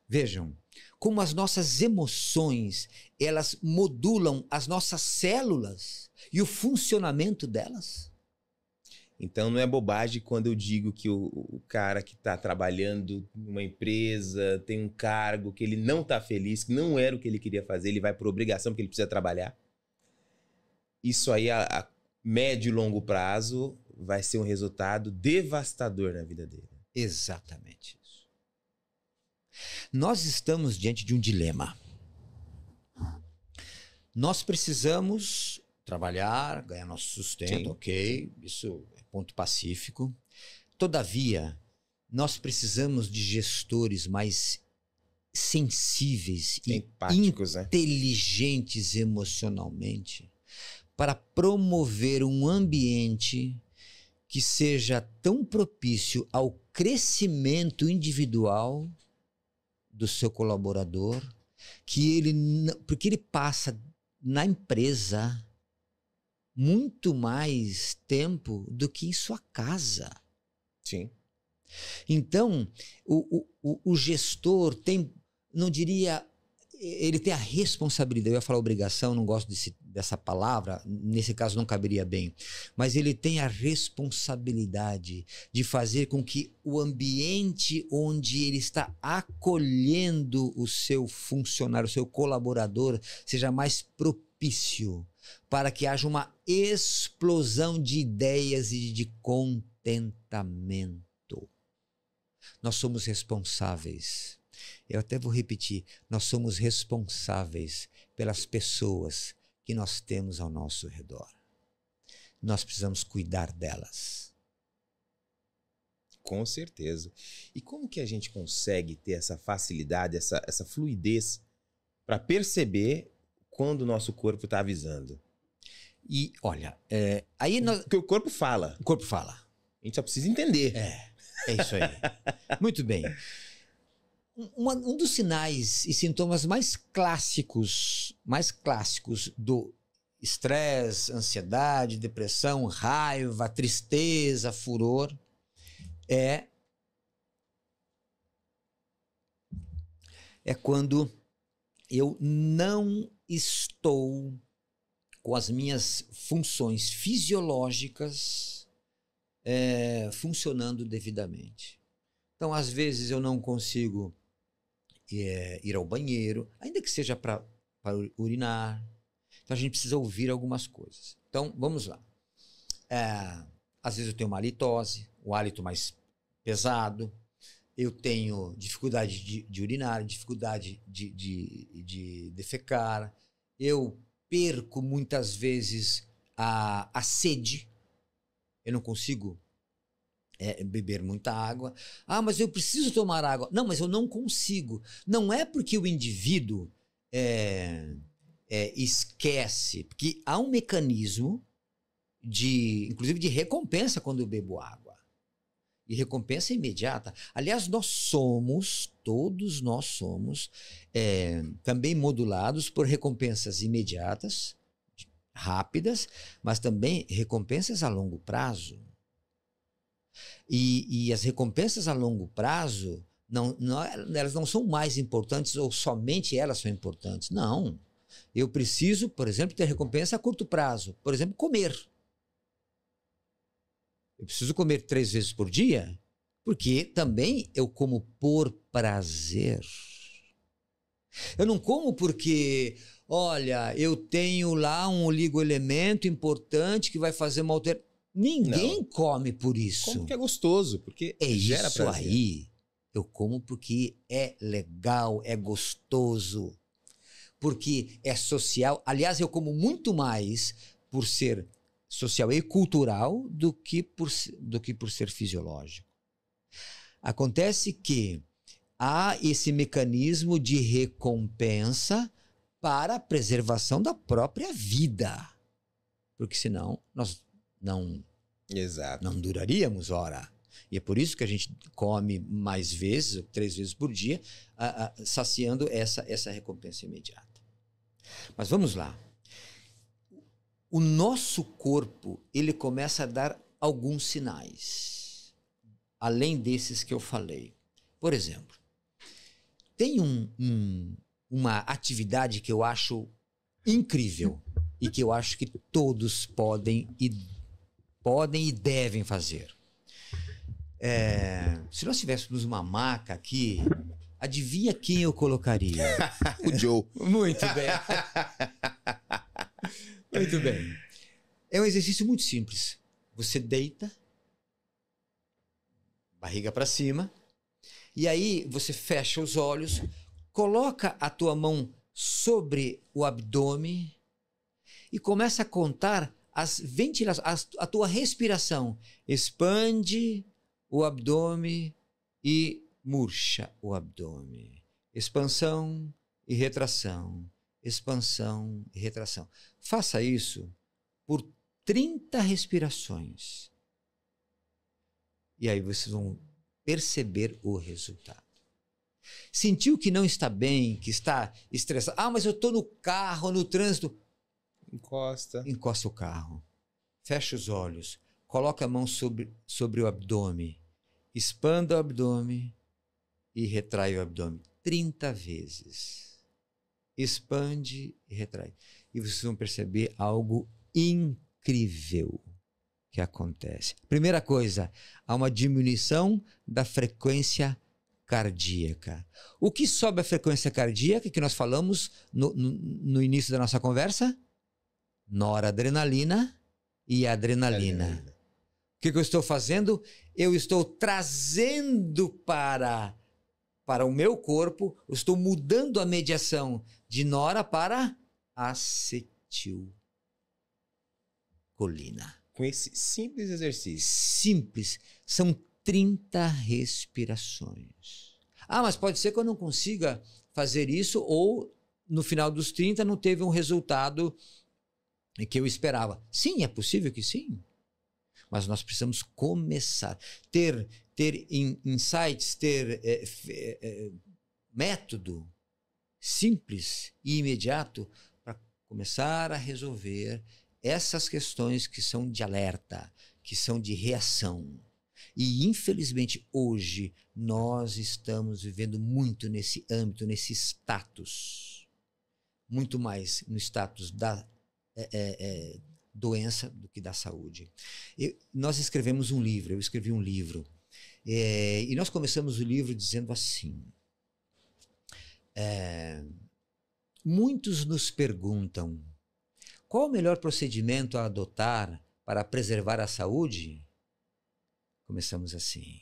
vejam, como as nossas emoções, elas modulam as nossas células e o funcionamento delas? Então não é bobagem quando eu digo que o cara que está trabalhando numa empresa, tem um cargo que ele não está feliz, que não era o que ele queria fazer, ele vai por obrigação porque ele precisa trabalhar. Isso aí, a médio e longo prazo, vai ser um resultado devastador na vida dele. Exatamente isso. Nós estamos diante de um dilema. Nós precisamos trabalhar, ganhar nosso sustento, Sim. ok, isso é ponto pacífico. Todavia, nós precisamos de gestores mais sensíveis e Empáticos, né? inteligentes emocionalmente, para promover um ambiente que seja tão propício ao crescimento individual do seu colaborador, que porque ele passa na empresa muito mais tempo do que em sua casa. Sim. Então, o gestor tem, não diria, ele tem a responsabilidade, eu ia falar obrigação, não gosto dessa palavra, nesse caso não caberia bem, mas ele tem a responsabilidade de fazer com que o ambiente onde ele está acolhendo o seu funcionário, o seu colaborador, seja mais propício para que haja uma explosão de ideias e de contentamento. Nós somos responsáveis. Eu até vou repetir, nós somos responsáveis pelas pessoas que nós temos ao nosso redor. Nós precisamos cuidar delas. Com certeza. E como que a gente consegue ter essa facilidade, essa fluidez para perceber quando o nosso corpo está avisando? E olha, aí nós... Porque o corpo fala. O corpo fala. A gente só precisa entender. É isso aí. Muito bem. Um dos sinais e sintomas mais clássicos do estresse, ansiedade, depressão, raiva, tristeza, furor, é quando eu não estou com as minhas funções fisiológicas funcionando devidamente. Então, às vezes, eu não consigo ir ao banheiro, ainda que seja para urinar. Então, a gente precisa ouvir algumas coisas. Então, vamos lá. Às vezes eu tenho uma halitose, o hálito mais pesado, eu tenho dificuldade de urinar, dificuldade de defecar, eu perco muitas vezes a sede, eu não consigo beber muita água. Ah, mas eu preciso tomar água. Não, mas eu não consigo. Não é porque o indivíduo esquece, porque há um mecanismo inclusive de recompensa quando eu bebo água. E recompensa imediata. Aliás, todos nós somos também modulados por recompensas imediatas, rápidas, mas também recompensas a longo prazo. E as recompensas a longo prazo, elas não são mais importantes ou somente elas são importantes. Não. Eu preciso, por exemplo, ter recompensa a curto prazo. Por exemplo, comer. Eu preciso comer 3 vezes por dia, porque também eu como por prazer. Eu não como porque, olha, eu tenho lá um oligoelemento importante que vai fazer uma alteração. Ninguém come por isso. Como que é gostoso, porque gera isso prazer. aí. Eu como porque é legal, é gostoso, porque é social. Aliás, eu como muito mais por ser social e cultural do que por ser fisiológico. Acontece que há esse mecanismo de recompensa para a preservação da própria vida. porque senão nós não Exato. duraríamos hora. E é por isso que a gente come mais vezes, 3 vezes por dia, saciando essa recompensa imediata. Mas vamos lá. O nosso corpo, ele começa a dar alguns sinais, além desses que eu falei. Por exemplo, tem uma atividade que eu acho incrível e que eu acho que todos podem e devem fazer. Se nós tivéssemos uma maca aqui, adivinha quem eu colocaria? O Joe. Muito bem. Muito bem. É um exercício muito simples. Você deita, barriga para cima, e aí você fecha os olhos, coloca a tua mão sobre o abdômen e começa a contar as ventilações, a tua respiração. Expande o abdômen e murcha o abdômen. Expansão e retração. Expansão e retração. Faça isso por 30 respirações. E aí vocês vão perceber o resultado. Sentiu que não está bem, que está estressado. Ah, mas eu estou no carro, no trânsito. Encosta o carro. Fecha os olhos. Coloca a mão sobre o abdômen. Expanda o abdômen e retrai o abdômen 30 vezes. Expande e retrai. E vocês vão perceber algo incrível que acontece. Primeira coisa, há uma diminuição da frequência cardíaca. O que sobe a frequência cardíaca, que nós falamos no início da nossa conversa? Noradrenalina e adrenalina. O que eu estou fazendo? Eu estou trazendo para o meu corpo, eu estou mudando a mediação de nora para acetilcolina. Com esse simples exercício. Simples. São 30 respirações. Ah, mas pode ser que eu não consiga fazer isso ou no final dos 30 não teve um resultado que eu esperava. Sim, é possível que sim. Mas nós precisamos começar. Ter insights, ter método simples e imediato para começar a resolver essas questões que são de alerta, que são de reação. E, infelizmente, hoje, nós estamos vivendo muito nesse âmbito, nesse status. Muito mais no status da doença do que da saúde. Nós escrevemos um livro, eu escrevi um livro, e nós começamos o livro dizendo assim, muitos nos perguntam, qual o melhor procedimento a adotar para preservar a saúde? Começamos assim.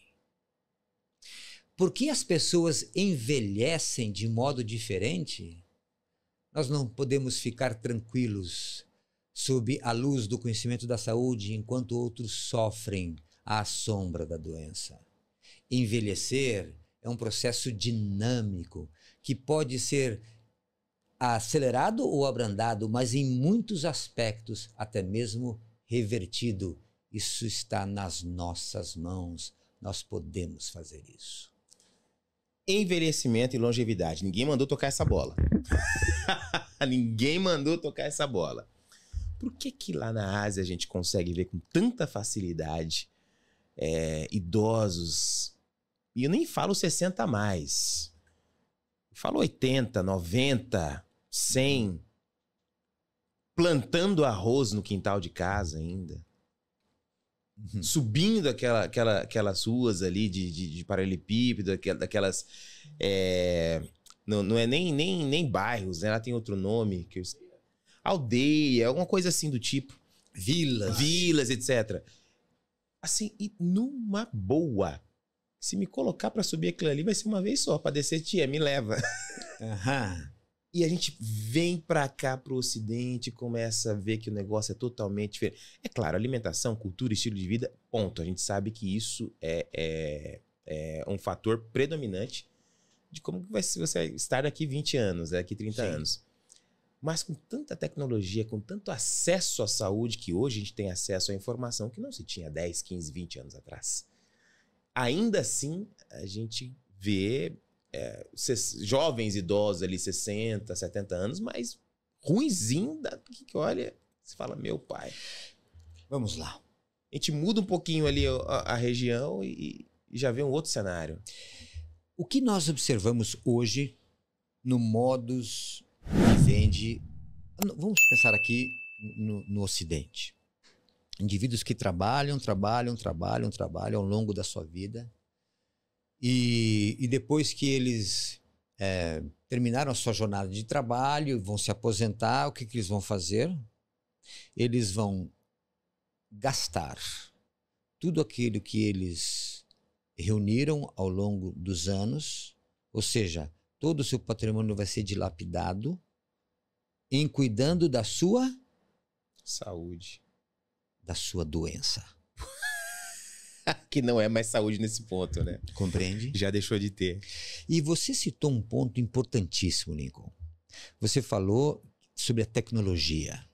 Por que as pessoas envelhecem de modo diferente? Nós não podemos ficar tranquilos sob a luz do conhecimento da saúde enquanto outros sofrem à sombra da doença. Envelhecer é um processo dinâmico que pode ser acelerado ou abrandado, mas em muitos aspectos até mesmo revertido. Isso está nas nossas mãos. Nós podemos fazer isso. Envelhecimento e longevidade. Ninguém mandou tocar essa bola. Ninguém mandou tocar essa bola. Por que lá na Ásia a gente consegue ver com tanta facilidade idosos, e eu nem falo 60 a mais, eu falo 80, 90, 100, plantando arroz no quintal de casa ainda, subindo aquelas ruas ali de paralelepípedo, daquelas... não é nem bairros, né? Ela tem outro nome, que eu... aldeia, alguma coisa assim do tipo. Vilas, etc. Assim, e numa boa. Se me colocar pra subir aquilo ali, vai ser uma vez só. Pra descer, tia, me leva. E a gente vem pra cá, pro Ocidente, e começa a ver que o negócio é totalmente diferente. É claro, alimentação, cultura, estilo de vida, ponto. A gente sabe que isso é um fator predominante de como vai ser você estar daqui 20 anos, daqui 30 anos. Mas com tanta tecnologia, com tanto acesso à saúde, que hoje a gente tem acesso à informação que não se tinha 10, 15, 20 anos atrás. Ainda assim, a gente vê jovens idosos ali, 60, 70 anos, mas ruinzinho, que olha, você fala, meu pai. Vamos lá. A gente muda um pouquinho ali a região e já vê um outro cenário. O que nós observamos hoje no modus vivendi, vamos pensar aqui no Ocidente. Indivíduos que trabalham ao longo da sua vida e depois que eles terminaram a sua jornada de trabalho, vão se aposentar, o que eles vão fazer? Eles vão gastar tudo aquilo que eles reuniram ao longo dos anos, ou seja, todo o seu patrimônio vai ser dilapidado em cuidando da sua saúde, da sua doença. Que não é mais saúde nesse ponto, né? Compreende? Já deixou de ter. E você citou um ponto importantíssimo, Lincoln. Você falou sobre a tecnologia.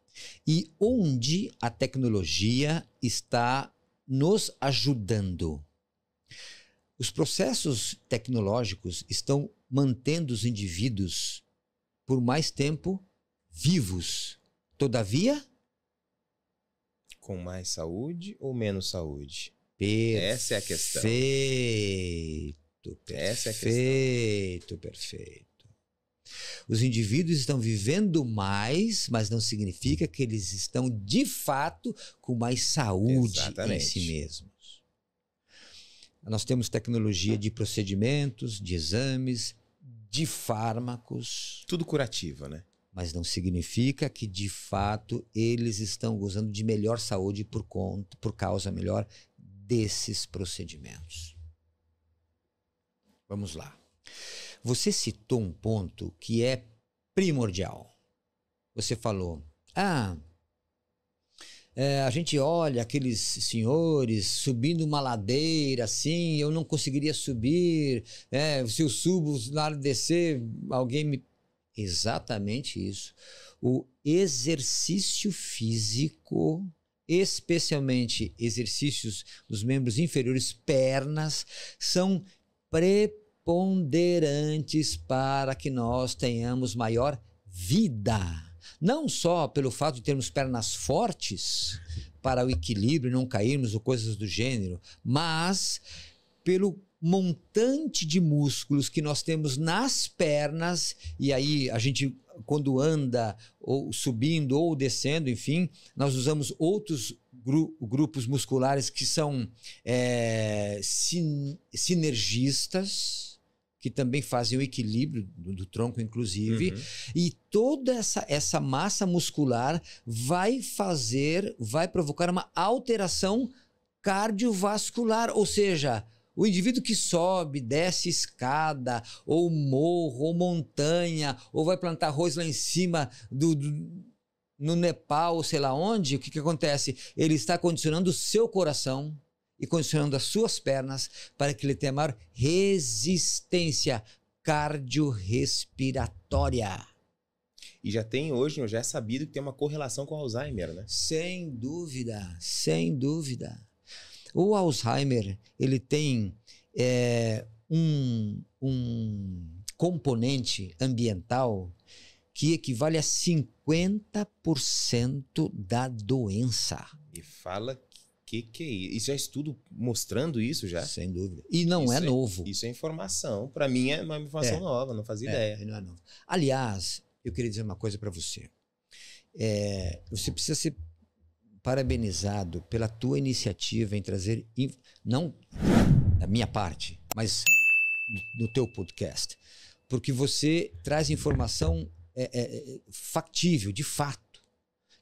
E onde a tecnologia está nos ajudando? Os processos tecnológicos estão mantendo os indivíduos por mais tempo vivos. Todavia, com mais saúde ou menos saúde? Essa é a questão. Essa é a questão. Perfeito. Os indivíduos estão vivendo mais, mas não significa que eles estão, de fato, com mais saúde em si mesmos. Nós temos tecnologia de procedimentos, de exames, de fármacos. Tudo curativo, né? Mas não significa que, de fato, eles estão gozando de melhor saúde por causa melhor desses procedimentos. Vamos lá. Você citou um ponto que é primordial. Você falou, a gente olha aqueles senhores subindo uma ladeira assim, eu não conseguiria subir, se eu subo, na hora de descer, alguém me... Exatamente isso. O exercício físico, especialmente exercícios dos membros inferiores, pernas, são preponderantes para que nós tenhamos maior vida. Não só pelo fato de termos pernas fortes para o equilíbrio, não cairmos ou coisas do gênero, mas pelo montante de músculos que nós temos nas pernas, e aí a gente, quando anda ou subindo ou descendo, enfim, nós usamos outros grupos musculares que são sinergistas, que também fazem o equilíbrio do tronco, inclusive, e toda essa massa muscular vai provocar uma alteração cardiovascular, ou seja, o indivíduo que sobe, desce escada, ou morro, ou montanha, ou vai plantar arroz lá em cima no Nepal, ou sei lá onde, o que acontece? Ele está condicionando o seu coração e condicionando as suas pernas para que ele tenha maior resistência cardiorrespiratória. E já é sabido que tem uma correlação com o Alzheimer, né? Sem dúvida, sem dúvida. O Alzheimer, ele tem um componente ambiental que equivale a 50% da doença. E fala que é isso? Isso é estudo mostrando isso já? Sem dúvida. E não isso é novo. Isso é informação. Para mim é uma informação nova, não fazia ideia. Não é novo. Aliás, eu queria dizer uma coisa para você. Você precisa ser parabenizado pela tua iniciativa em trazer, não da minha parte, mas no teu podcast, porque você traz informação factível, de fato,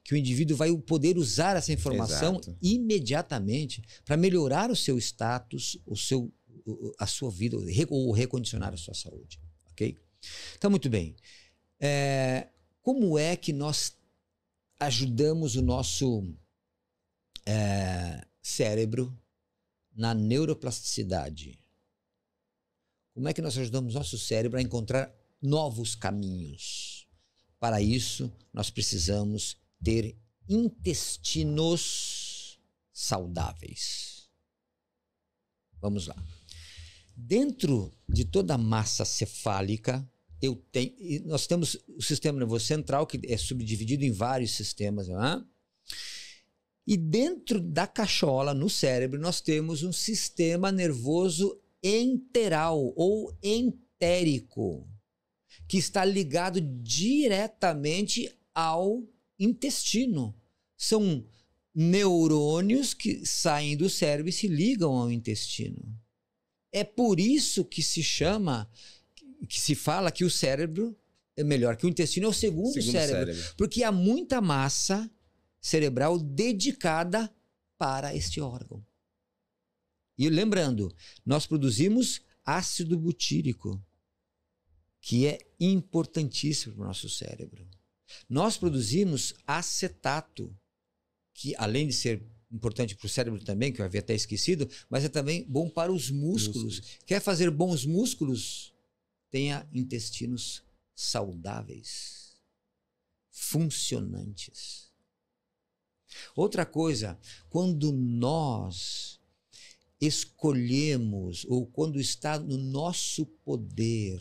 que o indivíduo vai poder usar essa informação imediatamente para melhorar o seu status, a sua vida, ou recondicionar a sua saúde, ok? Então, muito bem. Como é que nós ajudamos o nosso cérebro na neuroplasticidade? Como é que nós ajudamos o nosso cérebro a encontrar novos caminhos Para isso, nós precisamos ter intestinos saudáveis. Vamos lá. Dentro de toda a massa cefálica, nós temos o sistema nervoso central, que é subdividido em vários sistemas, não é? E dentro da cachola, no cérebro, nós temos um sistema nervoso enteral ou entérico, que está ligado diretamente ao intestino. São neurônios que saem do cérebro e se ligam ao intestino. É por isso que se fala que o cérebro é melhor, que o intestino é o segundo cérebro. Porque há muita massa cerebral dedicada para este órgão. E lembrando, nós produzimos ácido butírico, que é importantíssimo para o nosso cérebro. Nós produzimos acetato, que além de ser importante para o cérebro também, que eu havia até esquecido, mas é também bom para os músculos. Quer fazer bons músculos? Tenha intestinos saudáveis, funcionantes. Outra coisa, quando nós escolhemos, ou quando está no nosso poder,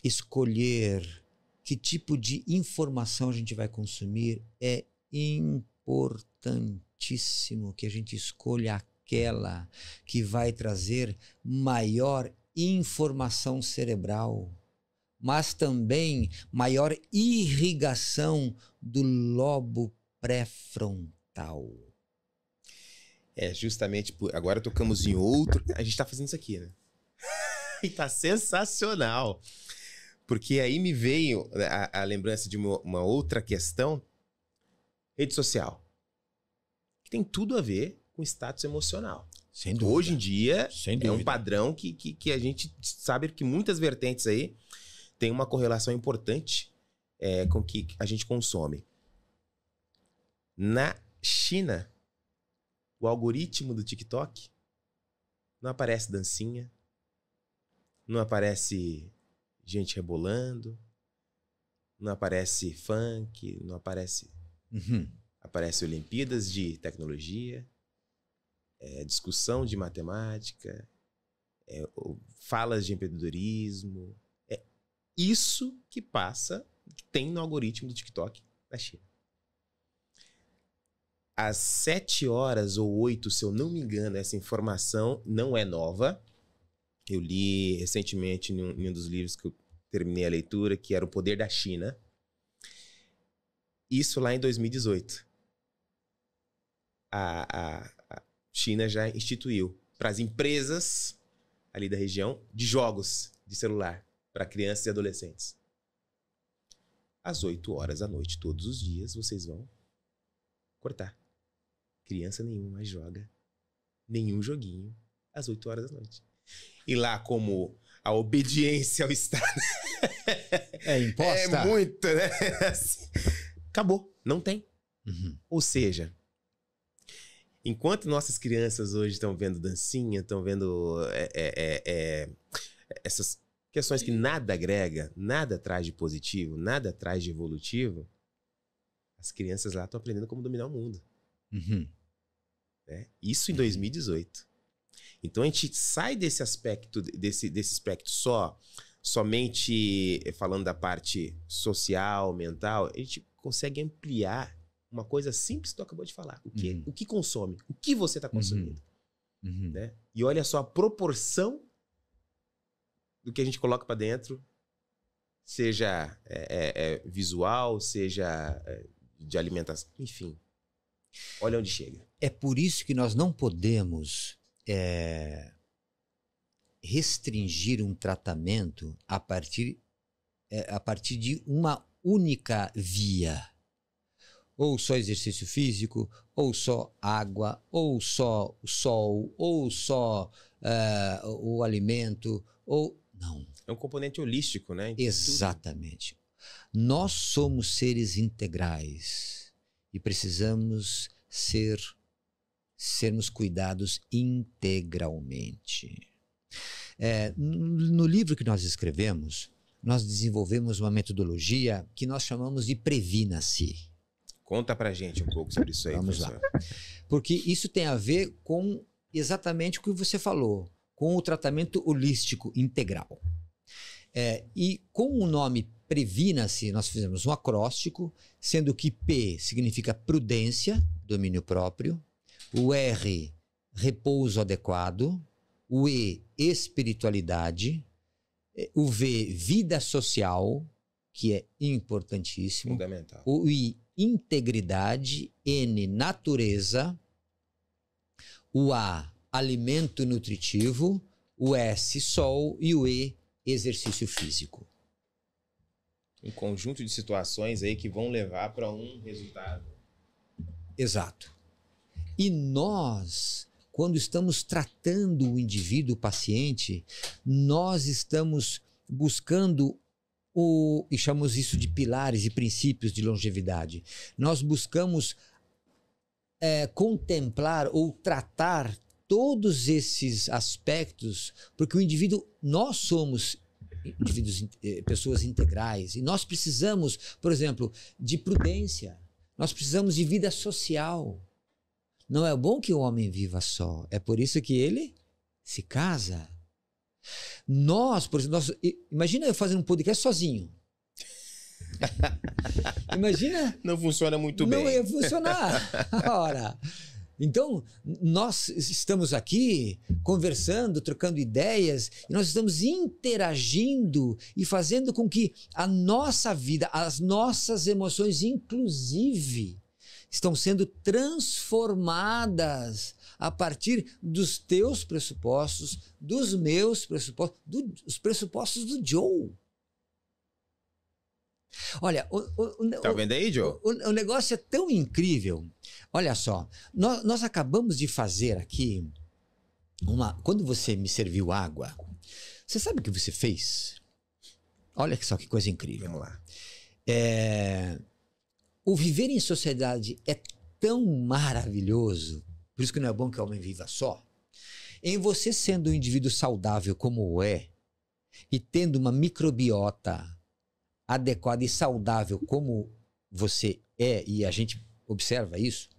escolher que tipo de informação a gente vai consumir, é importantíssimo que a gente escolha aquela que vai trazer maior informação cerebral, mas também maior irrigação do lobo pré-frontal. Justamente, agora tocamos em outro... A gente está fazendo isso aqui, né? E tá sensacional. Porque aí me veio a lembrança de uma outra questão, rede social. Que tem tudo a ver com status emocional. Sem dúvida. Hoje em dia, é um padrão que a gente sabe que muitas vertentes aí tem uma correlação importante com o que a gente consome. Na China, o algoritmo do TikTok não aparece dancinha, não aparece gente rebolando, não aparece funk, não aparece... Aparece Olimpíadas de tecnologia, discussão de matemática, falas de empreendedorismo. É isso que tem no algoritmo do TikTok na China. Às 7 horas ou 8, se eu não me engano, essa informação não é nova. Eu li recentemente em um dos livros que eu terminei a leitura, que era O Poder da China. Isso lá em 2018. A China já instituiu para as empresas ali da região de jogos de celular para crianças e adolescentes. Às 8 horas da noite, todos os dias, vocês vão cortar. Criança nenhuma mais joga nenhum joguinho às 8 horas da noite. E lá, como a obediência ao Estado é imposta. É muito, né? Assim, acabou, não tem. Ou seja, enquanto nossas crianças hoje estão vendo dancinha, estão vendo essas questões que nada agrega, nada traz de positivo, nada traz de evolutivo, as crianças lá estão aprendendo como dominar o mundo. Né? Isso em 2018. Então a gente sai desse aspecto, desse aspecto somente falando da parte social, mental, a gente consegue ampliar uma coisa simples que tu acabou de falar. O que consome? O que você está consumindo? Né? E olha só a proporção do que a gente coloca para dentro, seja visual, seja de alimentação, enfim. Olha onde chega. É por isso que nós não podemos restringir um tratamento a partir de uma única via. Ou só exercício físico, ou só água, ou só sol, ou só o alimento, ou... Não. É um componente holístico, né? Exatamente. Nós somos seres integrais e precisamos sermos cuidados integralmente. No livro que nós escrevemos, nós desenvolvemos uma metodologia que nós chamamos de Previna-se. Conta pra gente um pouco sobre isso aí, Vamos professor. lá. Porque isso tem a ver com exatamente o que você falou, com o tratamento holístico integral. E com o nome Previna-se, nós fizemos um acróstico, sendo que P significa prudência, domínio próprio, o R, repouso adequado, o E, espiritualidade, o V, vida social, que é importantíssimo, Fundamental. o I, integridade, N, natureza, o A, alimento nutritivo, o S, sol e o E, exercício físico. Um conjunto de situações aí que vão levar para um resultado. Exato. E nós, quando estamos tratando o indivíduo, o paciente, nós estamos buscando e chamamos isso de pilares e princípios de longevidade. Nós buscamos contemplar ou tratar todos esses aspectos, porque o indivíduo, nós somos indivíduos, pessoas integrais, e nós precisamos, por exemplo, de prudência, nós precisamos de vida social. Não é bom que o homem viva só, é por isso que ele se casa. Nós, por exemplo, imagina eu fazendo um podcast sozinho. Imagina. Não funciona muito bem. Não ia funcionar. Ora, então, nós estamos aqui conversando, trocando ideias, e nós estamos interagindo e fazendo com que a nossa vida, as nossas emoções, inclusive, estão sendo transformadas a partir dos teus pressupostos, dos meus pressupostos, dos pressupostos do Joe. Olha, tá vendo aí, Joe? O negócio é tão incrível. Olha só, nós acabamos de fazer aqui quando você me serviu água, você sabe o que você fez? Olha só que coisa incrível. Vamos lá. O viver em sociedade é tão maravilhoso, por isso que não é bom que o homem viva só. Em você sendo um indivíduo saudável como é, e tendo uma microbiota adequada e saudável como você é, e a gente observa isso,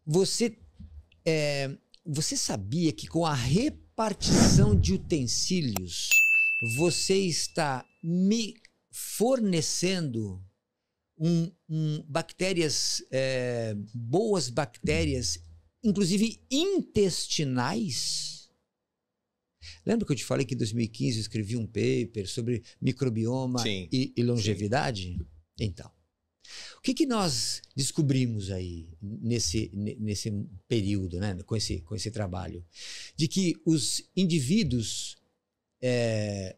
você sabia que com a repartição de utensílios, você está me fornecendo bactérias, boas bactérias, inclusive intestinais? Lembra que eu te falei que em 2015 eu escrevi um paper sobre microbioma e longevidade? Sim. Então, o que nós descobrimos aí nesse período, né, com esse trabalho? De que os indivíduos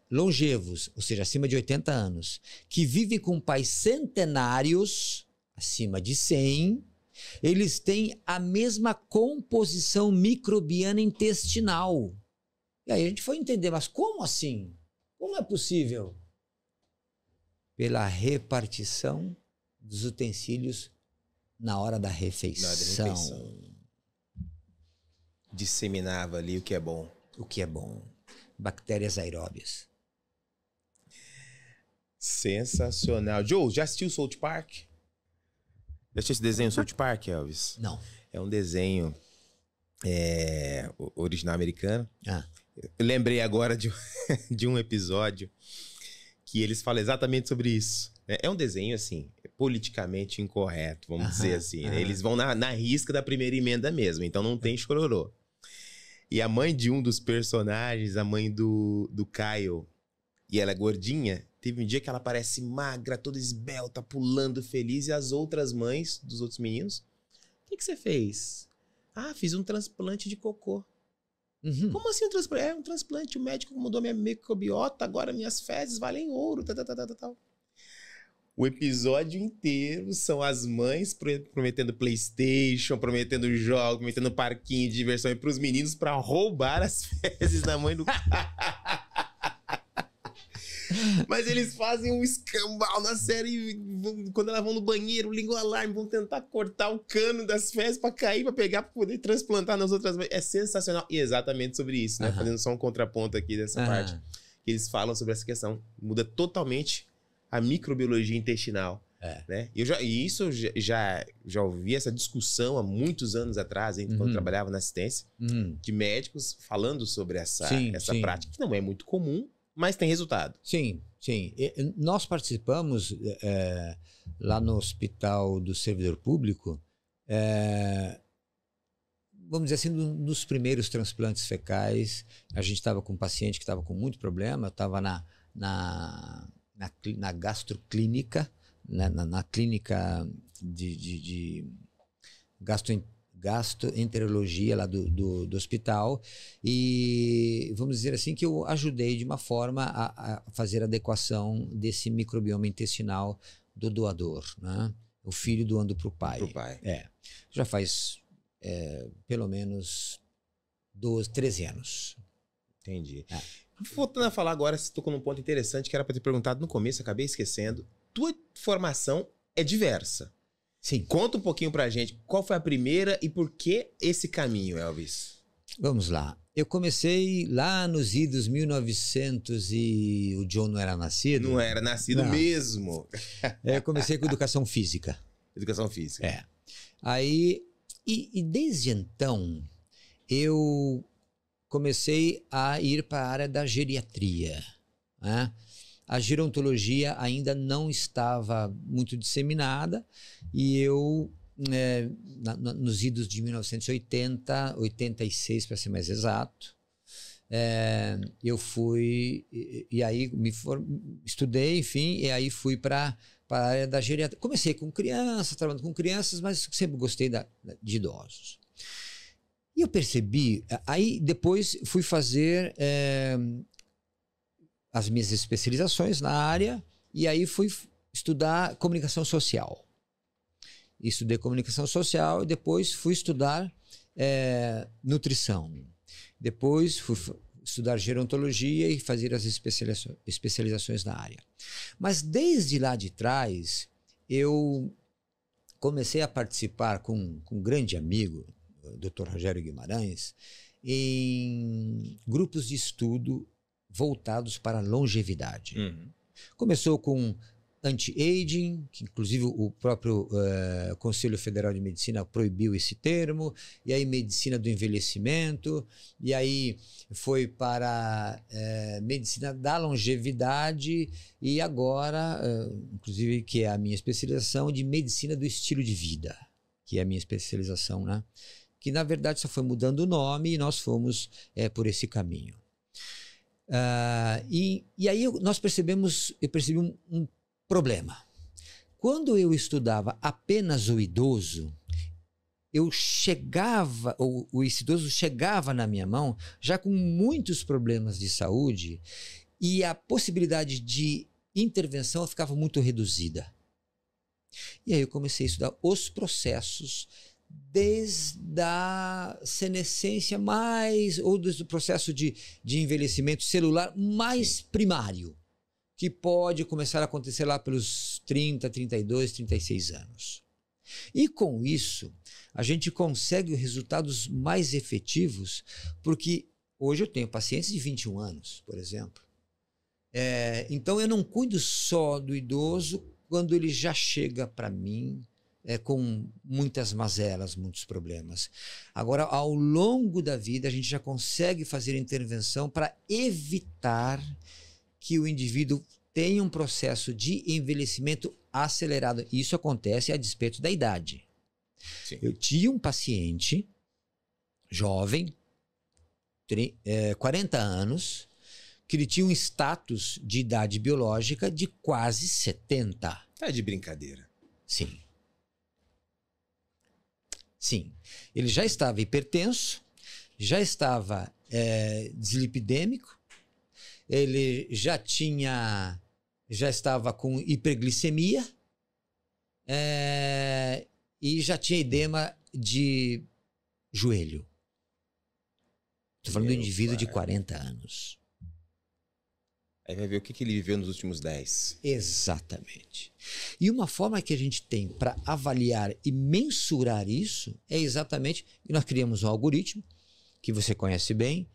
longevos, ou seja, acima de 80 anos, que vivem com pais centenários, acima de 100, eles têm a mesma composição microbiana intestinal. E aí a gente foi entender, mas como assim? Como é possível? Pela repartição dos utensílios na hora da refeição. Disseminava ali o que é bom. O que é bom. Bactérias aeróbias. Sensacional. Joe, já assistiu South Park? Já assistiu esse desenho South Park, Elvis? Não. É um desenho original americano. Eu lembrei agora de um episódio que eles falam exatamente sobre isso. É um desenho, assim, politicamente incorreto, vamos dizer assim. Eles vão na risca da primeira emenda mesmo, então não tem chororô. E a mãe de um dos personagens, a mãe do Kyle, e ela é gordinha, teve um dia que ela parece magra, toda esbelta, pulando feliz, e as outras mães dos outros meninos, o que você fez? Ah, fiz um transplante de cocô. Como assim um transplante? É um transplante, o médico mudou minha microbiota, agora minhas fezes valem ouro, tal. O episódio inteiro são as mães prometendo PlayStation, prometendo jogos, prometendo parquinho de diversão para os meninos para roubar as fezes da mãe do cara. Mas eles fazem um escambau na série. Quando elas vão no banheiro, ligam o alarme, vão tentar cortar o cano das fezes para cair, para pegar, para poder transplantar nas outras mães. É sensacional. E exatamente sobre isso, né? Fazendo só um contraponto aqui dessa parte. que eles falam sobre essa questão. Muda totalmente a microbiologia intestinal. Né? E isso eu já ouvi essa discussão há muitos anos atrás, quando eu trabalhava na assistência, de médicos falando sobre essa prática, que não é muito comum, mas tem resultado. Sim, sim. Nós participamos lá no Hospital do Servidor Público, vamos dizer assim, nos primeiros transplantes fecais. A gente estava com um paciente que estava com muito problema, estava na gastroclínica, na clínica de gastroenterologia lá do hospital, e vamos dizer assim que eu ajudei de uma forma a fazer a adequação desse microbioma intestinal do doador, né? O filho doando para o pai. Já faz pelo menos 12, 13 anos. Entendi. Voltando a falar agora, você tocou num ponto interessante que era para ter perguntado no começo, acabei esquecendo. Tua formação é diversa. Sim. Conta um pouquinho pra gente qual foi a primeira e por que esse caminho, Elvis? Vamos lá. Eu comecei lá nos idos 1900 e o John não era nascido. Não era nascido mesmo. Eu comecei com educação física. Educação física. Aí, e desde então, eu comecei a ir para a área da geriatria, né? A gerontologia ainda não estava muito disseminada e eu, nos idos de 1980, 86 para ser mais exato, eu fui, e aí estudei, enfim, e aí fui para a área da geriatria. Comecei com crianças, trabalhando com crianças, mas sempre gostei de idosos. E eu percebi, aí depois fui fazer as minhas especializações na área, e aí fui estudar comunicação social. Estudei comunicação social e depois fui estudar nutrição. Depois fui estudar gerontologia e fazer as especializações na área. Mas desde lá de trás, eu comecei a participar com um grande amigo, o Dr. Rogério Guimarães, em grupos de estudo voltados para a longevidade. Começou com anti-aging, que inclusive o próprio Conselho Federal de Medicina proibiu esse termo, e aí medicina do envelhecimento, e aí foi para medicina da longevidade, e agora, inclusive, que é a minha especialização, de medicina do estilo de vida, que é a minha especialização, né? Que na verdade só foi mudando o nome e nós fomos por esse caminho. E aí eu percebi um problema. Quando eu estudava apenas o idoso, esse idoso chegava na minha mão já com muitos problemas de saúde e a possibilidade de intervenção ficava muito reduzida. E aí eu comecei a estudar os processos desde a senescência ou desde o processo de envelhecimento celular mais primário, que pode começar a acontecer lá pelos 30, 32, 36 anos. E com isso, a gente consegue resultados mais efetivos, porque hoje eu tenho pacientes de 21 anos, por exemplo. Então eu não cuido só do idoso quando ele já chega para mim com muitas mazelas, muitos problemas. Agora, ao longo da vida, a gente já consegue fazer intervenção para evitar que o indivíduo tenha um processo de envelhecimento acelerado. Isso acontece a despeito da idade. Sim. Eu tinha um paciente jovem, 40 anos, que ele tinha um status de idade biológica de quase 70. Tá de brincadeira. Sim. Sim. Ele já estava hipertenso, já estava dislipidêmico, ele já estava com hiperglicemia e já tinha edema de joelho. Estou falando do indivíduo de 40 anos. Aí vai ver o que ele viveu nos últimos 10. Exatamente. E uma forma que a gente tem para avaliar e mensurar isso é exatamente que nós criamos um algoritmo, que você conhece bem,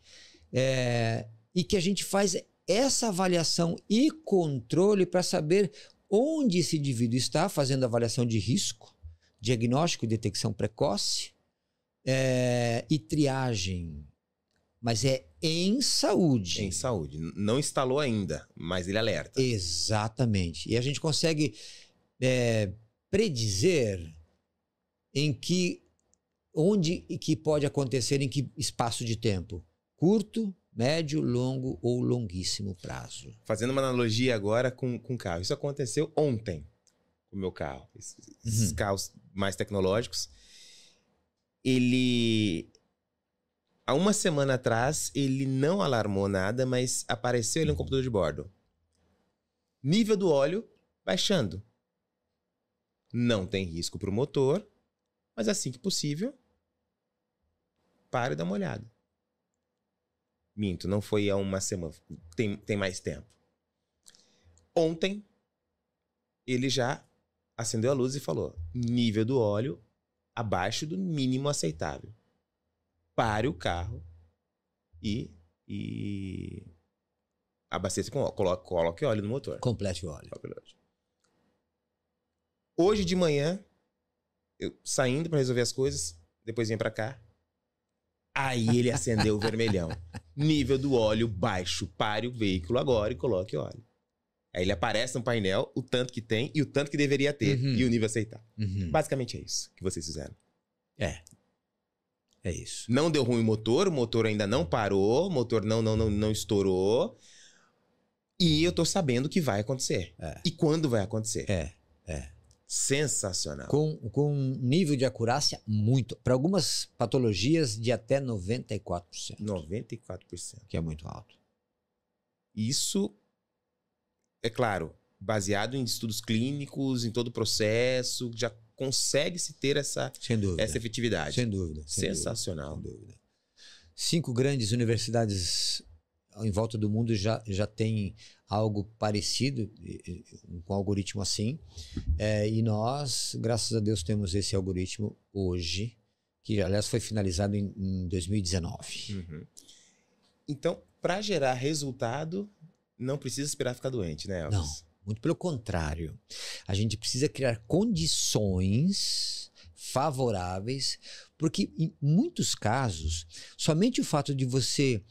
e que a gente faz essa avaliação e controle para saber onde esse indivíduo está, fazendo avaliação de risco, diagnóstico e detecção precoce e triagem. Mas é em saúde. Em saúde. Não instalou ainda, mas ele alerta. Exatamente. E a gente consegue predizer onde que pode acontecer, em que espaço de tempo. Curto, médio, longo ou longuíssimo prazo. Fazendo uma analogia agora com carro. Isso aconteceu ontem com o meu carro. Esses carros mais tecnológicos. Há uma semana atrás, ele não alarmou nada, mas apareceu ali no computador de bordo. Nível do óleo baixando. Não tem risco para o motor, mas assim que possível, pare e dá uma olhada. Minto, não foi há uma semana, tem mais tempo. Ontem, ele já acendeu a luz e falou: nível do óleo abaixo do mínimo aceitável. Pare o carro e abasteça com óleo. Coloque óleo no motor. Complete o óleo. Hoje de manhã, eu saindo para resolver as coisas, depois vim para cá. Aí ele acendeu o vermelhão. Nível do óleo baixo. Pare o veículo agora e coloque óleo. Aí ele aparece no painel o tanto que tem e o tanto que deveria ter. E o nível aceitável. Basicamente é isso que vocês fizeram. É isso. Não deu ruim o motor ainda não parou, o motor não estourou. E eu tô sabendo que vai acontecer. E quando vai acontecer. Sensacional. Com um nível de acurácia muito. Para algumas patologias, de até 94%. 94%. Que é muito alto. Isso, é claro, baseado em estudos clínicos, em todo o processo, já consegue-se ter essa efetividade. Sem dúvida. Sensacional. Sem dúvida. 5 grandes universidades em volta do mundo já têm algo parecido com algoritmo assim. E nós, graças a Deus, temos esse algoritmo hoje, que aliás foi finalizado em 2019. Então, para gerar resultado, não precisa esperar ficar doente, né, Elvis? Não. Muito pelo contrário. A gente precisa criar condições favoráveis, porque em muitos casos, somente o fato de você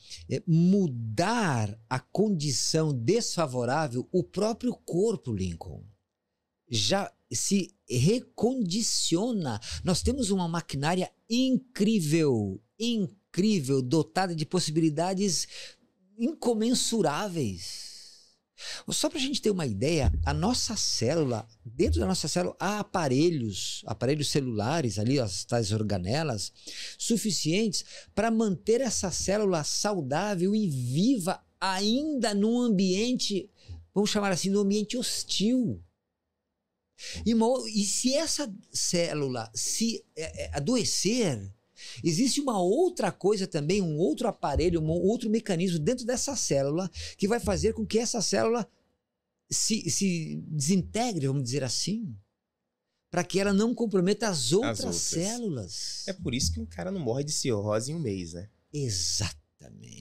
mudar a condição desfavorável, o próprio corpo, Lincoln, já se recondiciona. Nós temos uma maquinária incrível, dotada de possibilidades incomensuráveis. Só para a gente ter uma ideia, a nossa célula, dentro da nossa célula, há aparelhos celulares ali, as tais organelas, suficientes para manter essa célula saudável e viva ainda num ambiente, vamos chamar assim, num ambiente hostil. E se essa célula se adoecer, existe uma outra coisa também, um outro aparelho, um outro mecanismo dentro dessa célula que vai fazer com que essa célula se desintegre, vamos dizer assim, para que ela não comprometa as outras células. É por isso que um cara não morre de cirrose em um mês, né? Exatamente.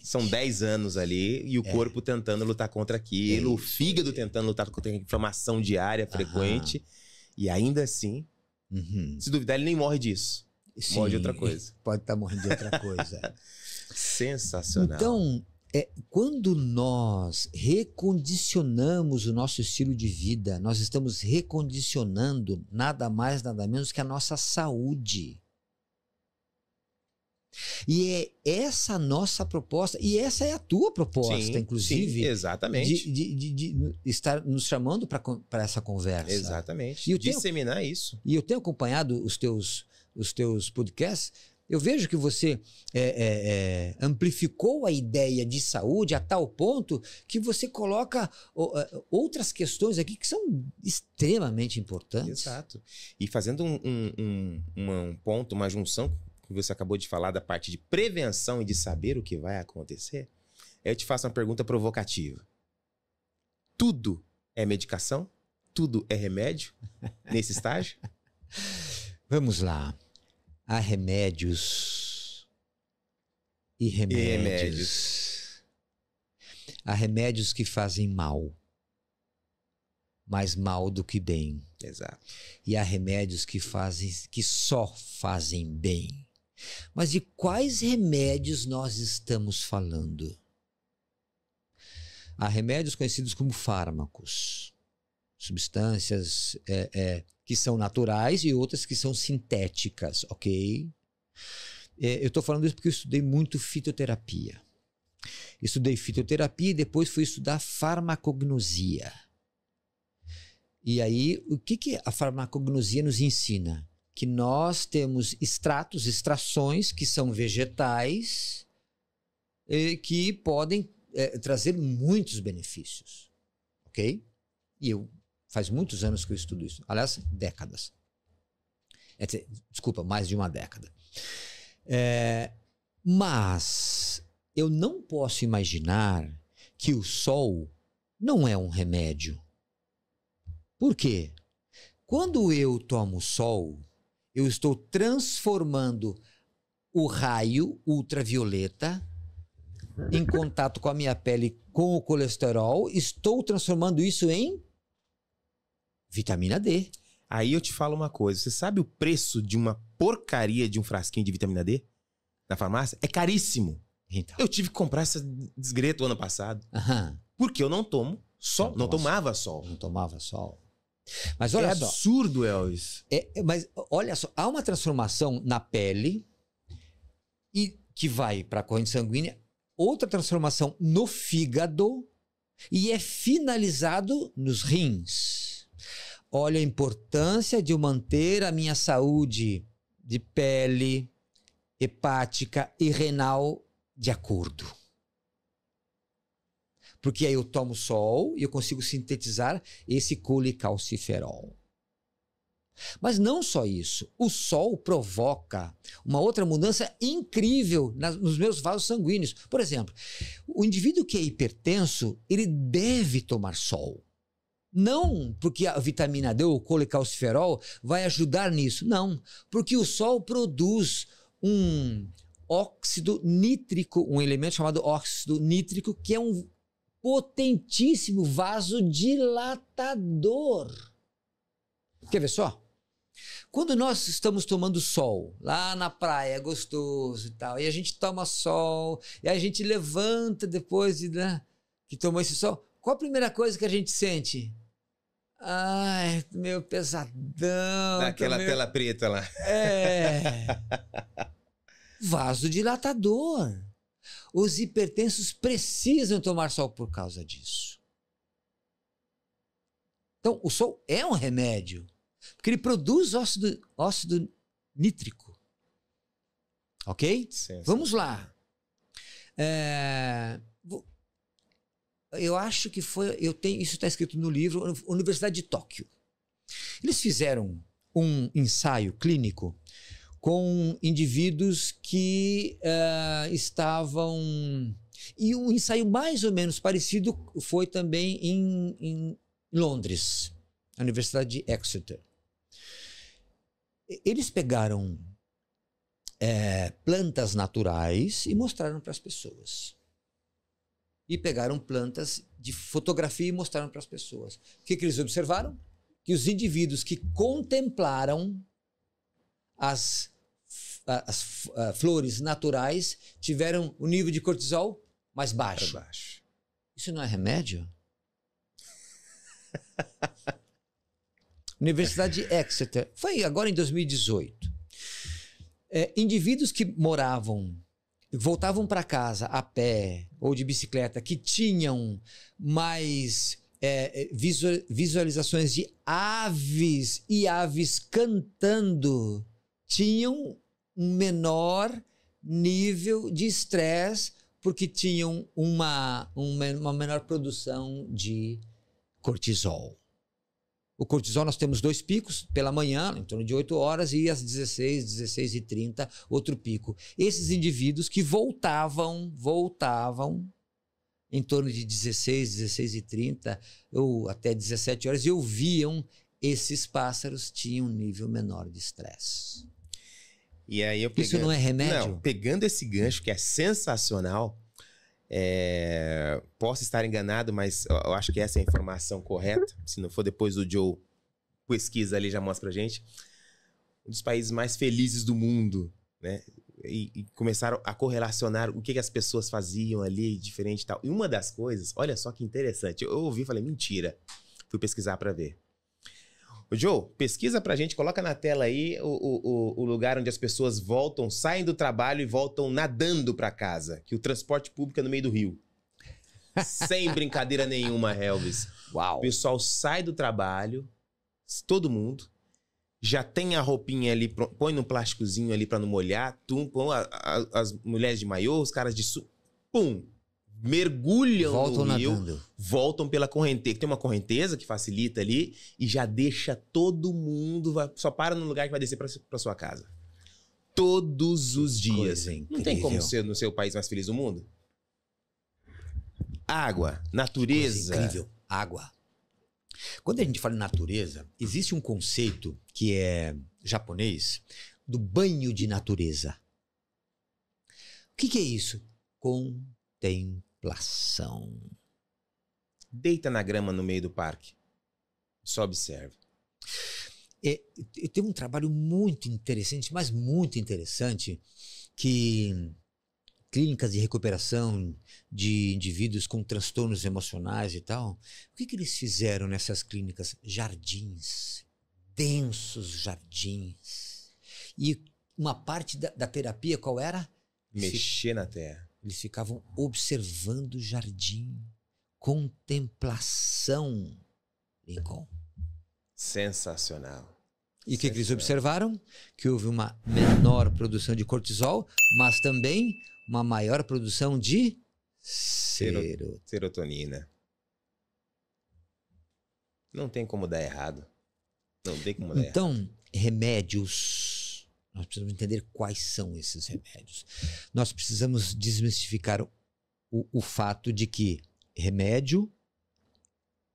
São 10 anos ali e o corpo tentando lutar contra aquilo, o fígado tentando lutar contra a inflamação diária frequente. E ainda assim, se duvidar, ele nem morre disso. Sim, morre de outra coisa. Pode estar morrendo de outra coisa. Sensacional. Então, quando nós recondicionamos o nosso estilo de vida, nós estamos recondicionando nada mais, nada menos que a nossa saúde. E é essa a nossa proposta, e essa é a tua proposta, inclusive. Sim, exatamente. De estar nos chamando para essa conversa. Exatamente. Disseminar isso. E eu tenho acompanhado os teus podcasts. Eu vejo que você amplificou a ideia de saúde a tal ponto que você coloca outras questões aqui que são extremamente importantes. Exato. E fazendo um ponto, uma junção que você acabou de falar da parte de prevenção e de saber o que vai acontecer, eu te faço uma pergunta provocativa. Tudo é medicação? Tudo é remédio nesse estágio? Vamos lá. Há remédios e remédios. Há remédios que fazem mal, mais mal do que bem. Exato. E há remédios que só fazem bem. Mas de quais remédios nós estamos falando? Há remédios conhecidos como fármacos, substâncias que são naturais e outras que são sintéticas, ok? Eu estou falando isso porque eu estudei muito fitoterapia. Estudei fitoterapia e depois fui estudar farmacognosia. E aí, o que a farmacognosia nos ensina? Que nós temos extrações que são vegetais que podem trazer muitos benefícios, ok? E faz muitos anos que eu estudo isso. Aliás, décadas. Desculpa, mais de uma década. Mas eu não posso imaginar que o sol não é um remédio. Por quê? Quando eu tomo sol, eu estou transformando o raio ultravioleta em contato com a minha pele, com o colesterol, estou transformando isso em vitamina D. Aí eu te falo uma coisa, você sabe o preço de uma porcaria de um frasquinho de vitamina D na farmácia? É caríssimo. Então. Eu tive que comprar essa desgreta o ano passado. Aham. Porque eu não tomo sol, não tomava sol. Não tomava sol. Mas olha só. É absurdo, Elvis. Mas olha só, há uma transformação na pele e que vai para a corrente sanguínea, outra transformação no fígado e é finalizado nos rins. Olha a importância de eu manter a minha saúde de pele, hepática e renal de acordo. Porque aí eu tomo sol e eu consigo sintetizar esse colecalciferol. Mas não só isso. O sol provoca uma outra mudança incrível nos meus vasos sanguíneos. Por exemplo, o indivíduo que é hipertenso, ele deve tomar sol. Não porque a vitamina D ou o colecalciferol vai ajudar nisso. Não, porque o sol produz um óxido nítrico, um elemento chamado óxido nítrico, que é um potentíssimo vasodilatador. Quer ver só? Quando nós estamos tomando sol, lá na praia, é gostoso e tal, e a gente toma sol, e a gente levanta depois que tomou esse sol, qual a primeira coisa que a gente sente? Ai, meu pesadão. Daquela tela preta lá. Vasodilatador. Os hipertensos precisam tomar sol por causa disso. Então, o sol é um remédio, porque ele produz óxido nítrico. Ok? Sim. Vamos lá. Eu acho que isso está escrito no livro, Universidade de Tóquio. Eles fizeram um ensaio clínico com indivíduos que estavam... E um ensaio mais ou menos parecido foi também em Londres, a Universidade de Exeter. Eles pegaram plantas naturais e mostraram para as pessoas. E pegaram plantas de fotografia e mostraram para as pessoas. O que eles observaram? Que os indivíduos que contemplaram as flores naturais tiveram o nível de cortisol mais baixo. Isso não é remédio? Universidade de Exeter. Foi agora em 2018. Indivíduos que voltavam para casa a pé ou de bicicleta, que tinham mais visualizações de aves e aves cantando, tinham um menor nível de estresse porque tinham uma menor produção de cortisol. O cortisol nós temos 2 picos, pela manhã, em torno de 8 horas, e às 16h30, outro pico. Esses indivíduos que voltavam em torno de 16h30 ou até 17 horas e ouviam esses pássaros, tinham um nível menor de estresse. E aí Isso não é remédio? Não, pegando esse gancho que é sensacional, Posso estar enganado, mas eu acho que essa é a informação correta. Se não for, depois o Joe pesquisa ali, já mostra pra gente. Um dos países mais felizes do mundo, né? E começaram a correlacionar o que as pessoas faziam ali, diferente e tal. E uma das coisas, olha só que interessante, eu ouvi e falei, mentira. Fui pesquisar pra ver. Ô, Joe, pesquisa pra gente, coloca na tela aí o lugar onde as pessoas voltam, saem do trabalho e voltam nadando pra casa. Que o transporte público é no meio do rio. Sem brincadeira nenhuma, Elvis. Uau! O pessoal sai do trabalho, todo mundo, já tem a roupinha ali, põe no plásticozinho ali pra não molhar, põe as mulheres de maiô, os caras de pum, mergulham Voltam no rio, nadando. voltam pela correnteza, tem uma correnteza que facilita ali e já deixa todo mundo, só para no lugar que vai descer pra sua casa. Todos os dias. Não tem como ser no seu país mais feliz do mundo? Água, natureza. Coisa incrível, água. Quando a gente fala em natureza, existe um conceito que é japonês do banho de natureza. O que é isso? Contemplação. Deita na grama no meio do parque. Só observa. Tem um trabalho muito interessante, mas muito interessante, que clínicas de recuperação de indivíduos com transtornos emocionais e tal, o que eles fizeram nessas clínicas? Jardins, densos jardins. E uma parte da terapia qual era? Mexer na terra. Eles ficavam observando o jardim. Contemplação, Lincoln. Sensacional. E o que eles observaram? Que houve uma menor produção de cortisol, mas também uma maior produção de serotonina. Não tem como dar errado. Não tem como dar errado. Então, remédios. Nós precisamos entender quais são esses remédios. Nós precisamos desmistificar o fato de que remédio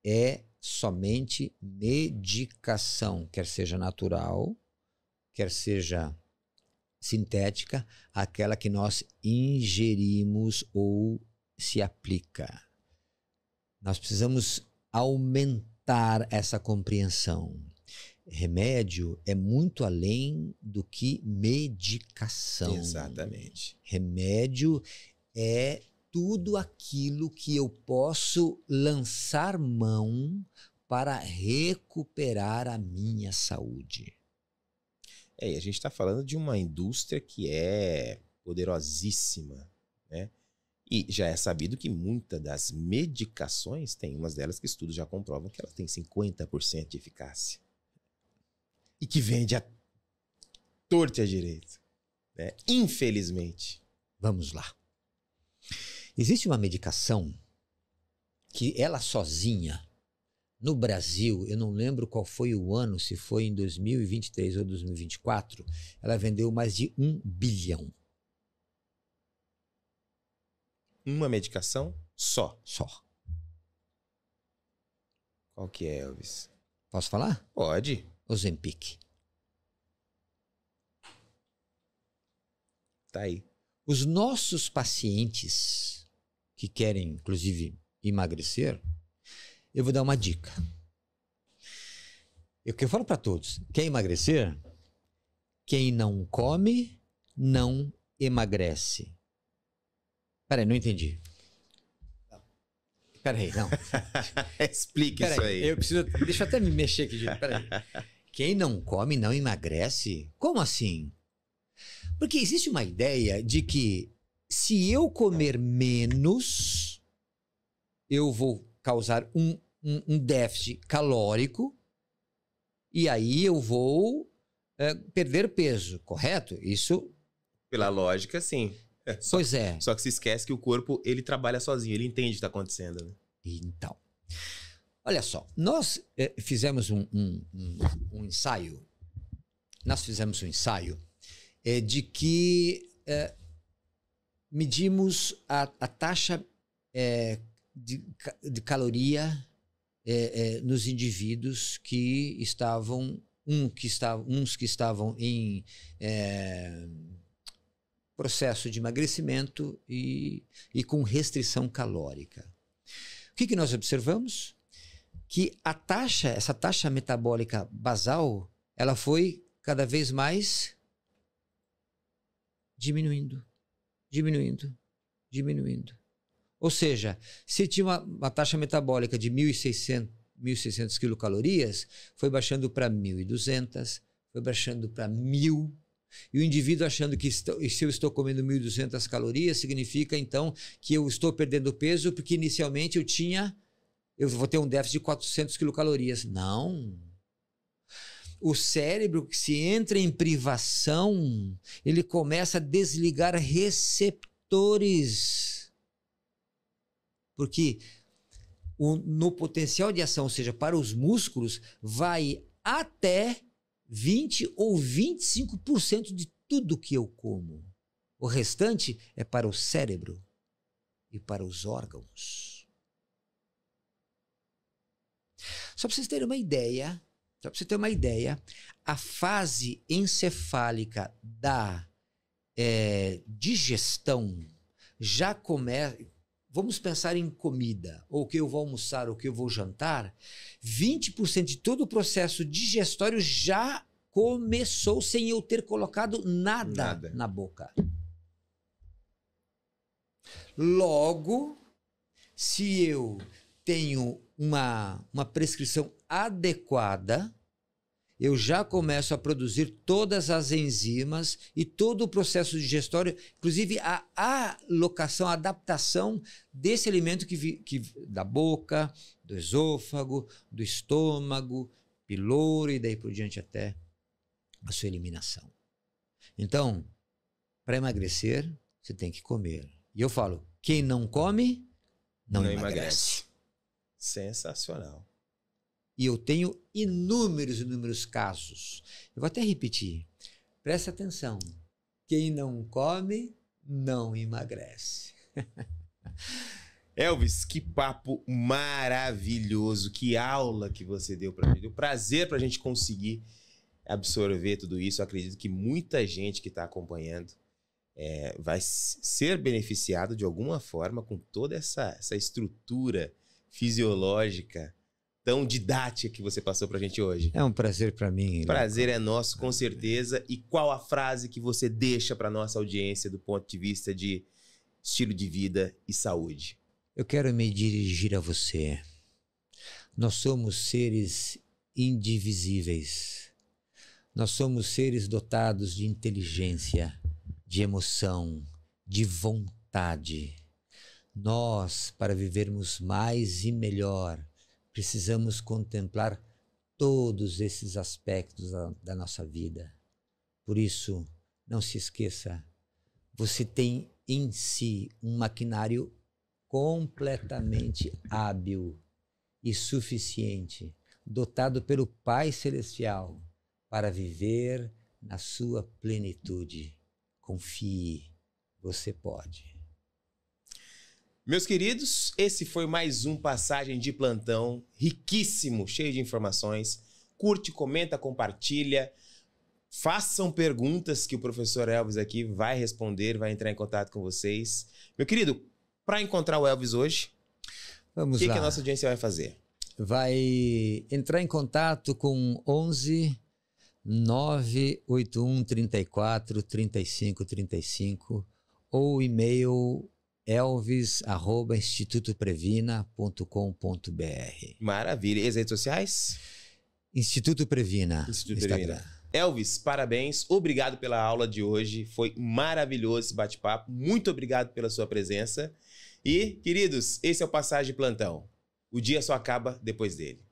é somente medicação, quer seja natural, quer seja sintética, aquela que nós ingerimos ou se aplica. Nós precisamos aumentar essa compreensão. Remédio é muito além do que medicação. Exatamente. Remédio é tudo aquilo que eu posso lançar mão para recuperar a minha saúde. E a gente está falando de uma indústria que é poderosíssima, né? E já é sabido que muitas das medicações, tem umas delas que estudos já comprovam que elas têm 50% de eficácia. E que vende a torta e a direita, né? Infelizmente. Vamos lá. Existe uma medicação que ela sozinha, no Brasil, eu não lembro qual foi o ano, se foi em 2023 ou 2024, ela vendeu mais de 1 bilhão. Uma medicação só? Só. Qual que é, Elvis? Posso falar? Pode. Ozempic. Tá aí. Os nossos pacientes que querem, inclusive, emagrecer, eu vou dar uma dica. Eu falo para todos, quer emagrecer? Quem não come, não emagrece. Peraí, não entendi. Peraí, não. Explique isso aí. Deixa eu até me mexer aqui. Peraí. Quem não come, não emagrece? Como assim? Porque existe uma ideia de que se eu comer menos, eu vou causar um déficit calórico e aí eu vou perder peso, correto? Isso... Pela lógica, sim. Pois é. Só que se esquece que o corpo, ele trabalha sozinho, ele entende o que está acontecendo, né? Então, olha só, nós fizemos um ensaio, de que medimos a taxa de caloria nos indivíduos que estavam, uns que estavam em processo de emagrecimento e com restrição calórica. O que nós observamos? Que essa taxa metabólica basal, ela foi cada vez mais diminuindo. Ou seja, se tinha uma taxa metabólica de 1.600 quilocalorias, foi baixando para 1.200, foi baixando para 1.000. E o indivíduo achando que se eu estou comendo 1.200 calorias, significa então que eu estou perdendo peso, porque inicialmente eu vou ter um déficit de 400 quilocalorias. Não. O cérebro, que se entra em privação, ele começa a desligar receptores. Porque no potencial de ação, ou seja, para os músculos, vai até 20 ou 25% de tudo que eu como. O restante é para o cérebro e para os órgãos. Só para vocês terem uma ideia, a fase encefálica da digestão já começa. Vamos pensar em comida, ou o que eu vou almoçar, ou o que eu vou jantar. 20% de todo o processo digestório já começou sem eu ter colocado nada na boca. Logo, se eu tenho uma prescrição adequada, eu já começo a produzir todas as enzimas e todo o processo digestório, inclusive a alocação, a adaptação desse alimento que da boca, do esôfago, do estômago, pylori e daí por diante até a sua eliminação. Então, para emagrecer, você tem que comer. E eu falo, quem não come, não emagrece. Sensacional. E eu tenho inúmeros casos. Eu vou até repetir. Presta atenção. Quem não come, não emagrece. Elvis, que papo maravilhoso. Que aula que você deu pra gente. Um prazer pra gente conseguir absorver tudo isso. Eu acredito que muita gente que está acompanhando vai ser beneficiado de alguma forma com toda essa estrutura fisiológica tão didática que você passou pra gente hoje. É um prazer para mim. Prazer é nosso, com certeza. E qual a frase que você deixa para nossa audiência do ponto de vista de estilo de vida e saúde? Eu quero me dirigir a você. Nós somos seres indivisíveis. Nós somos seres dotados de inteligência, de emoção, de vontade. Nós, para vivermos mais e melhor, precisamos contemplar todos esses aspectos da nossa vida. Por isso, não se esqueça, você tem em si um maquinário completamente hábil e suficiente, dotado pelo Pai Celestial, para viver na sua plenitude. Confie, você pode. Meus queridos, esse foi mais um Passagem de Plantão, riquíssimo, cheio de informações. Curte, comenta, compartilha. Façam perguntas que o professor Elvis aqui vai responder, vai entrar em contato com vocês. Meu querido, para encontrar o Elvis hoje, o que a nossa audiência vai fazer? Vai entrar em contato com 11 981 34 35 35 ou e-mail elvis@institutoprevina.com.br. Maravilha. E as redes sociais? Instituto Previna. Instituto Previna. Elvis, parabéns. Obrigado pela aula de hoje. Foi maravilhoso esse bate-papo. Muito obrigado pela sua presença. E, queridos, esse é o Passagem de Plantão. O dia só acaba depois dele.